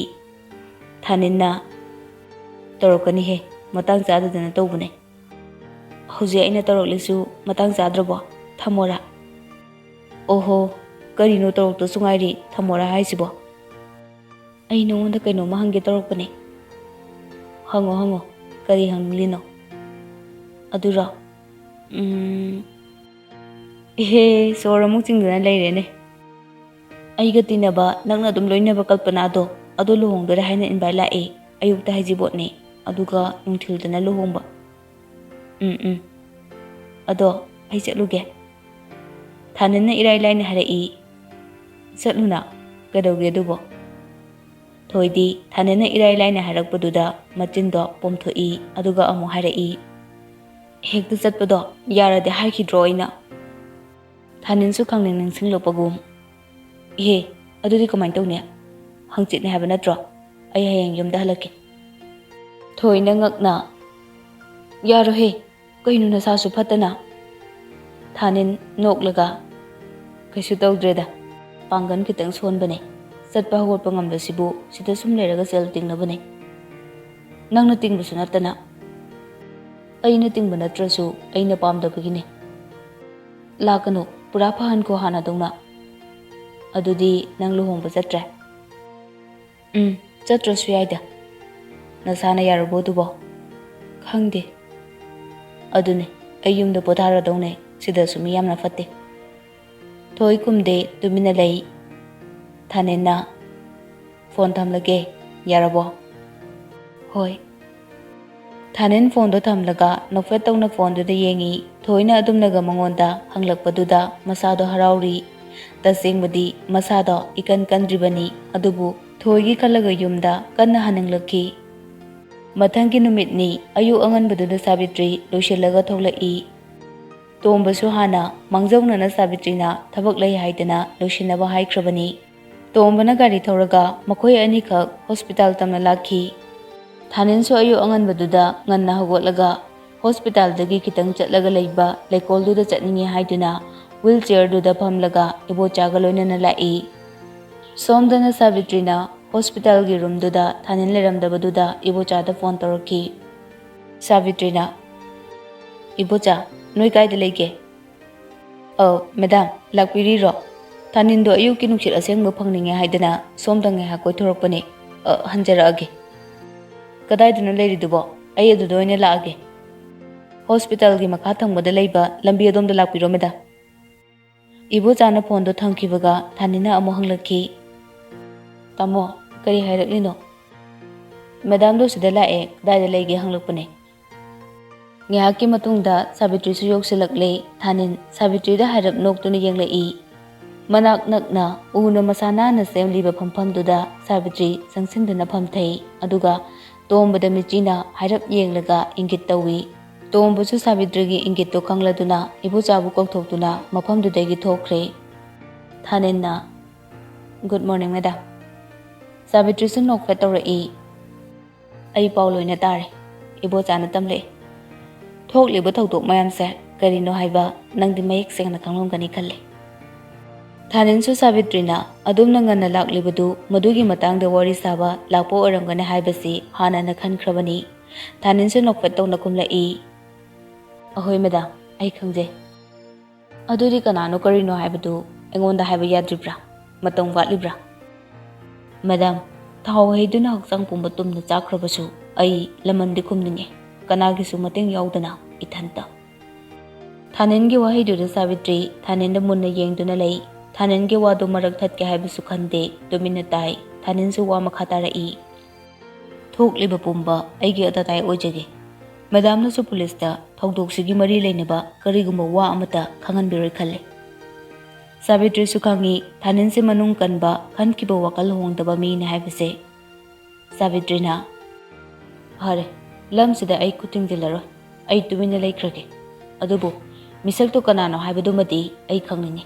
ꯊꯥꯅꯤꯟꯅ ꯇꯧꯔꯛꯀꯅꯤꯍꯦ ꯃꯇꯥꯡ ꯆꯥꯗꯗꯅ ꯇꯧꯕꯅꯦ ꯍꯧꯖꯤꯛ ꯑꯩꯅ ꯇꯧꯔꯛꯂꯤꯁꯨ ꯃꯇꯥꯡ ꯆꯥꯗ꯭ꯔꯕꯣ ꯊꯝꯃꯣꯔꯥ ꯑꯣꯍꯣ ꯀꯔꯤꯅꯣ ꯇꯧꯔꯛꯇꯁꯨ ꯉꯥꯏꯔꯤ ꯊꯝꯃꯣꯔꯥ ꯍꯥꯏꯁꯤꯕꯣ ꯑꯩ ꯅꯉꯣꯟꯗ ꯀꯩꯅꯣꯝꯃ ꯍꯪꯒꯦ ꯇꯧꯔꯛꯄꯅꯦ ꯍꯪꯉꯣ ꯍꯪꯉꯣ ꯀꯔꯤ ꯍꯪꯂꯤꯅꯣ ꯑꯗꯨꯔꯣ ꯏꯍꯦ ꯁꯣꯔ ꯑꯃꯨꯛ ꯆꯤꯡꯗꯨꯅ ꯂꯩꯔꯦꯅꯦ ꯑꯩꯒ ꯇꯤꯟꯅꯕ ꯅꯪꯅ ꯑꯗꯨꯝ ꯂꯣꯏꯅꯕ ꯀꯜꯄꯅꯥꯗꯣ ꯑꯗꯣ ꯂꯨꯍꯣꯡꯗꯣꯔꯦ ꯍꯥꯏꯅ ꯏꯟꯚꯥꯏꯠ ꯂꯥꯛꯑꯦ ꯑꯌꯨꯛꯇ ꯍꯩꯖꯤꯕꯣꯠꯅꯦ ꯑꯗꯨꯒ ꯅꯨꯡꯊꯤꯜꯗꯅ ꯂꯨꯍꯣꯡꯕ ꯑꯗꯣ ꯑꯩ ꯆꯠꯂꯨꯒꯦ ꯊꯥꯅꯤꯟꯅ ꯏꯔꯥꯏ ꯂꯥꯏꯅ ꯍꯥꯏꯔꯛꯏ ꯆꯠꯂꯨꯅ ꯀꯩꯗꯧꯒꯦ ꯑꯗꯨꯕꯣ ꯊꯣꯏꯗꯤ ꯊꯥꯅꯤꯟꯅ ꯏꯔꯥꯏ ꯂꯥꯏꯅ ꯍꯥꯏꯔꯛꯄꯗꯨꯗ ꯃꯆꯤꯟꯗꯣ ꯄꯣꯝꯊꯣꯛꯏ ꯑꯗꯨꯒ ꯑꯃꯨꯛ ꯍꯥꯏꯔꯛꯏ ꯍꯦꯛꯇ ꯆꯠꯄꯗꯣ ꯌꯥꯔꯗꯤ ꯍꯥꯏꯈꯤꯗ꯭ꯔꯣ ꯑꯩꯅ ꯊꯥꯅꯤꯟꯁꯨ ꯈꯪꯅꯤꯡ ꯅꯤꯡꯁꯤꯡꯂꯛꯄꯒꯨꯝ ꯏꯍꯦ ꯑꯗꯨꯗꯤ ꯀꯃꯥꯏꯅ ꯇꯧꯅꯤ ꯍꯪꯆꯤꯠꯅꯦ ꯍꯥꯏꯕ ꯅꯠꯇ꯭ꯔꯣ ꯑꯩ ꯍꯌꯦꯡ ꯌꯨꯝꯗ ꯍꯜꯂꯛꯀꯦ ꯊꯣꯏꯅ ꯉꯛꯅ ꯌꯥꯔꯣꯍꯦ ꯀꯩꯅꯣ ꯅꯁꯥꯁꯨ ꯐꯠꯇꯅ ꯊꯥꯅꯤꯟ ꯅꯣꯛꯂꯒ ꯀꯩꯁꯨ ꯇꯧꯗ꯭ꯔꯦꯗ ꯄꯥꯡꯒꯟ ꯈꯤꯇꯪ ꯁꯣꯟꯕꯅꯦ ꯆꯠꯄ ꯍꯧꯒꯠꯄ ꯉꯝꯗꯁꯤꯕꯨ ꯁꯤꯗ ꯁꯨꯝ ꯂꯩꯔꯒ ꯁꯦꯜ ꯇꯤꯡꯅꯕꯅꯦ ꯅꯪꯅ ꯇꯤꯡꯕꯁꯨ ꯅꯠꯇꯅ ꯑꯩꯅ ꯇꯤꯡꯕ ꯅꯠꯇ꯭ꯔꯁꯨ ꯑꯩꯅ ꯄꯥꯝꯗꯕꯒꯤꯅꯦ ꯂꯥꯛꯀꯅꯨ ꯄꯨꯔꯥ ꯐꯍꯟꯈꯣ ꯍꯥꯟꯅꯗꯧꯅ ꯑꯗꯨꯗꯤ ꯅꯪ ꯂꯨꯍꯣꯡꯕ ꯆꯠꯇ꯭ꯔꯦ ꯆꯠꯇ꯭ꯔꯁꯨ ꯌꯥꯏꯗ ꯅꯁꯥꯅ ꯌꯥꯔꯕꯣ ꯑꯗꯨꯕꯣ ꯈꯪꯗꯦ ꯑꯗꯨꯅꯦ ꯑꯩ ꯌꯨꯝꯗ ꯄꯣꯊꯥꯔꯗꯧꯅꯦ ꯁꯤꯗꯁꯨ ꯃꯤ ꯌꯥꯝꯅ ꯐꯠꯇꯦ ꯊꯣꯏ ꯈꯨꯝꯗꯦ ꯇꯨꯃꯤꯟꯅ ꯂꯩ ꯊꯥꯅꯤꯟꯅ ꯐꯣꯟ ꯊꯝꯂꯒꯦ ꯌꯥꯔꯕꯣ ꯍꯣꯏ ꯊꯥꯅꯤꯟ ꯐꯣꯟꯗꯣ ꯊꯝꯂꯒ ꯅꯣꯛꯐꯦꯠ ꯇꯧꯅ ꯐꯣꯟꯗꯨꯗ ꯌꯦꯡꯉꯤ ꯊꯣꯏꯅ ꯑꯗꯨꯝꯅꯒ ꯃꯉꯣꯟꯗ ꯍꯪꯂꯛꯄꯗꯨꯗ ꯃꯁꯥꯗꯣ ꯍꯔꯥꯎꯔꯤ ꯇꯁꯦꯡꯕꯗꯤ ꯃꯁꯥꯗꯣ ꯏꯀꯟ ꯀꯟꯗ꯭ꯔꯤꯕꯅꯤ ꯑꯗꯨꯕꯨ ꯊꯣꯏꯒꯤ ꯈꯜꯂꯒ ꯌꯨꯝꯗ ꯀꯟꯅ ꯍꯟꯅꯤꯡꯂꯛꯈꯤ ꯃꯊꯪꯒꯤ ꯅꯨꯃꯤꯠꯅꯤ ꯑꯌꯨꯛ ꯑꯉꯟꯕꯗꯨꯗ ꯁꯥꯕꯤꯇ꯭ꯔꯤ ꯂꯣꯏꯁꯤꯜꯂꯒ ꯊꯣꯛꯂꯛꯏ ꯇꯣꯝꯕꯁꯨ ꯍꯥꯟꯅ ꯃꯥꯡꯖꯧꯅꯅ ꯁꯥꯕꯤꯇ꯭ꯔꯤꯅ ꯊꯕꯛ ꯂꯩ ꯍꯥꯏꯗꯅ ꯂꯣꯏꯁꯤꯟꯅꯕ ꯍꯥꯏꯈ꯭ꯔꯕꯅꯤ ꯇꯣꯝꯕꯅ ꯒꯥꯔꯤ ꯊꯧꯔꯒ ꯃꯈꯣꯏ ꯑꯅꯤꯈꯛ ꯍꯣꯁꯄꯤꯇꯥꯜ ꯇꯝꯅ ꯂꯥꯛꯈꯤ ꯊꯥꯅꯤꯟꯁꯨ ꯑꯌꯨꯛ ꯑꯉꯟꯕꯗꯨꯗ ꯉꯟꯅ ꯍꯧꯒꯠꯂꯒ ꯍꯣꯁꯄꯤꯇꯥꯜꯗꯒꯤ ꯈꯤꯇꯪ ꯆꯠꯂꯒ ꯂꯩꯕ ꯂꯩꯀꯣꯜꯗꯨꯗ ꯆꯠꯅꯤꯡꯉꯤ ꯍꯥꯏꯗꯨꯅ ꯋꯤꯜ ꯆꯤꯌꯔꯗꯨꯗ ꯐꯝꯂꯒ ꯏꯕꯣꯆꯥꯒ ꯂꯣꯏꯅꯅ ꯂꯥꯛꯏ ꯁꯣꯝꯗꯅ ꯁꯥꯕꯤꯇ꯭ꯔꯤꯅ ꯍꯣꯁꯄꯤꯇꯥꯜꯒꯤ ꯔꯨꯝꯗꯨꯗ ꯊꯥꯅꯤꯟ ꯂꯩꯔꯝꯗꯕꯗꯨꯗ ꯏꯕꯣꯆꯥꯗ ꯐꯣꯟ ꯇꯧꯔꯛꯈꯤ ꯁꯥꯕꯤꯇ꯭ꯔꯤꯅ ꯏꯕꯣꯆꯥ ꯅꯣꯏ ꯀꯥꯏꯗ ꯂꯩꯒꯦ ꯃꯦꯗꯥꯝ ꯂꯥꯛꯄꯤꯔꯤꯔꯣ ꯊꯥꯅꯤꯟꯗꯣ ꯑꯌꯨꯛꯀꯤ ꯅꯨꯡꯁꯤꯠ ꯑꯁꯦꯡꯕ ꯐꯪꯅꯤꯡꯉꯦ ꯍꯥꯏꯗꯅ ꯁꯣꯝꯗ ꯉꯥꯏꯍꯥꯛ ꯀꯣꯏꯊꯣꯔꯛꯄꯅꯦ ꯍꯟꯖꯔꯛꯑꯒꯦ ꯀꯗꯥꯏꯗꯅꯣ ꯂꯩꯔꯤꯗꯨꯕꯣ ꯑꯩ ꯑꯗꯨꯗ ꯑꯣꯏꯅ ꯂꯥꯛꯑꯒꯦ ꯍꯣꯁꯄꯤꯇꯥꯜꯒꯤ ꯃꯈꯥ ꯊꯪꯕꯗ ꯂꯩꯕ ꯂꯝꯕꯤ ꯑꯗꯣꯝꯗ ꯂꯥꯛꯄꯤꯔꯣ ꯃꯦꯗꯥꯝ ꯏꯕꯣꯆꯥꯅ ꯐꯣꯟꯗꯣ ꯊꯝꯈꯤꯕꯒ ꯊꯥꯅꯤꯟꯅ ꯑꯃꯨꯛ ꯍꯪꯂꯛꯈꯤ ꯇꯥꯃꯣ ꯀꯔꯤ ꯍꯥꯏꯔꯛꯂꯤꯅꯣ ꯃꯦꯗꯥꯝꯗꯣ ꯁꯤꯗ ꯂꯥꯛꯑꯦ ꯀꯗꯥꯏꯗ ꯂꯩꯒꯦ ꯍꯪꯂꯛꯄꯅꯦ ꯉꯥꯏꯍꯥꯛꯀꯤ ꯃꯇꯨꯡꯗ ꯁꯥꯕꯤꯇ꯭ꯔꯤꯁꯨ ꯌꯧꯁꯤꯜꯂꯛꯂꯦ ꯊꯥꯅꯤꯟ ꯁꯥꯕꯤꯇ꯭ꯔꯤꯗ ꯍꯥꯏꯔꯞ ꯅꯣꯛꯇꯨꯅ ꯌꯦꯡꯂꯛꯏ ꯃꯅꯥꯛ ꯅꯛꯅ ꯎꯅ ꯃꯁꯥ ꯅꯥꯟꯅ ꯁꯦꯝꯂꯤꯕ ꯐꯝꯐꯝꯗꯨꯗ ꯁꯥꯕꯤꯇ꯭ꯔꯤ ꯆꯪꯁꯤꯟꯗꯨꯅ ꯐꯝꯊꯩ ꯑꯗꯨꯒ ꯇꯣꯝꯕꯗ ꯃꯤꯆꯤꯅ ꯍꯥꯏꯔꯞ ꯌꯦꯡꯂꯒ ꯏꯪꯒꯤꯠ ꯇꯧꯏ ꯇꯣꯝꯕꯁꯨ ꯁꯥꯕꯤꯇ꯭ꯔꯤꯒꯤ ꯏꯪꯒꯤꯠꯇꯨ ꯈꯪꯂꯗꯨꯅ ꯏꯕꯣꯆꯥꯕꯨ ꯀꯧꯊꯣꯛꯇꯨꯅ ꯃꯐꯝꯗꯨꯗꯒꯤ ꯊꯣꯛꯈ꯭ꯔꯦ ꯊꯥꯅꯤꯟꯅ ꯒꯨꯗ ꯃꯣꯔꯅꯤꯡ ꯃꯦꯗꯥꯝ ꯁꯥꯕꯤꯇ꯭ꯔꯤꯁꯨ ꯅꯣꯛꯐꯦꯠ ꯇꯧꯔꯛꯏ ꯑꯩ ꯄꯥꯎ ꯂꯣꯏꯅ ꯇꯥꯔꯦ ꯏꯕꯣꯆꯥꯅ ꯇꯝꯂꯛꯏ ꯊꯣꯛꯂꯤꯕ ꯊꯧꯗꯣꯛ ꯃꯌꯥꯝꯁꯦ ꯀꯔꯤꯅꯣ ꯍꯥꯏꯕ ꯅꯪꯗꯤ ꯃꯌꯦꯛ ꯁꯦꯡꯅ ꯈꯪꯂꯝꯒꯅꯤ ꯈꯜꯂꯤ ꯊꯥꯅꯤꯟꯁꯨ ꯁꯥꯕꯤꯇ꯭ꯔꯤꯅ ꯑꯗꯨꯝꯅ ꯉꯟꯅ ꯂꯥꯛꯂꯤꯕꯗꯨ ꯃꯗꯨꯒꯤ ꯃꯇꯥꯡꯗ ꯋꯥꯔꯤ ꯁꯥꯕ ꯂꯥꯛꯄ ꯑꯣꯏꯔꯝꯒꯅꯤ ꯍꯥꯏꯕꯁꯤ ꯍꯥꯟꯅꯅ ꯈꯟꯈ꯭ꯔꯕꯅꯤ ꯊꯥꯅꯤꯟꯁꯨ ꯅꯣꯛꯐꯦꯠ ꯇꯧꯅ ꯈꯨꯝꯂꯛꯏ ꯑꯍꯣꯏ ꯃꯦꯗꯥꯝ ꯑꯩ ꯈꯪꯖꯩ ꯑꯗꯨꯗꯤ ꯀꯅꯥꯅꯣ ꯀꯔꯤꯅꯣ ꯍꯥꯏꯕꯗꯨ ꯑꯩꯉꯣꯟꯗ ꯍꯥꯏꯕ ꯌꯥꯗ꯭ꯔꯤꯕ꯭ꯔꯥ ꯃꯇꯝ ꯋꯥꯠꯂꯤꯕ꯭ꯔꯥ ꯃꯦꯗꯥꯝ ꯊꯥꯎ ꯍꯩꯗꯨꯅ ꯍꯛꯆꯥꯡ ꯄꯨꯝꯕ ꯇꯨꯝꯅ ꯆꯥꯛꯈ꯭ꯔꯕꯁꯨ ꯑꯩ ꯂꯃꯟꯗꯤ ꯈꯨꯝꯅꯤꯡꯉꯦ ꯀꯅꯥꯒꯤꯁꯨ ꯃꯇꯦꯡ ꯌꯥꯎꯗꯅ ꯏꯊꯟꯇ ꯊꯥꯅꯤꯟꯒꯤ ꯋꯥꯍꯩꯗꯨꯗ ꯁꯥꯕꯤꯇ꯭ꯔꯤ ꯊꯥꯅꯤꯟꯗ ꯃꯨꯟꯅ ꯌꯦꯡꯗꯨꯅ ꯂꯩ ꯊꯥꯅꯤꯟꯒꯤ ꯋꯥꯗꯨ ꯃꯔꯛ ꯊꯠꯀꯦ ꯍꯥꯏꯕꯁꯨ ꯈꯟꯗꯦ ꯇꯨꯃꯤꯟꯅ ꯇꯥꯏ ꯊꯥꯅꯤꯟꯁꯨ ꯋꯥ ꯃꯈꯥ ꯇꯥꯔꯛꯏ ꯊꯣꯛꯂꯤꯕ ꯄꯨꯝꯕ ꯑꯩꯒꯤ ꯑꯇꯇꯥꯏ ꯑꯣꯏꯖꯒꯦ ꯃꯦꯗꯥꯝꯅꯁꯨ ꯄꯨꯂꯤꯁꯇ ꯊꯧꯗꯣꯛꯁꯤꯒꯤ ꯃꯔꯤ ꯂꯩꯅꯕ ꯀꯔꯤꯒꯨꯝꯕ ꯋꯥ ꯑꯃꯠꯇ ꯈꯪꯍꯟꯕꯤꯔꯣꯏ ꯈꯜꯂꯦ Savitrisu khangi thaninse manung kanba khankiba wakal hongdaba mine haibase. Savitrina Hare lamsida ai kutingdilaro ai tumina laikrage adubu misal to kanano haibadumadi ai khangini.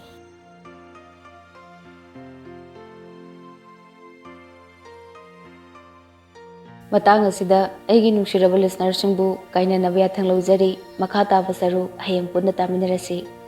Matang asida aigi nungshiraba listeners singbu kainanaba yathang lawjari makha taba saru hayang punna taminarasi.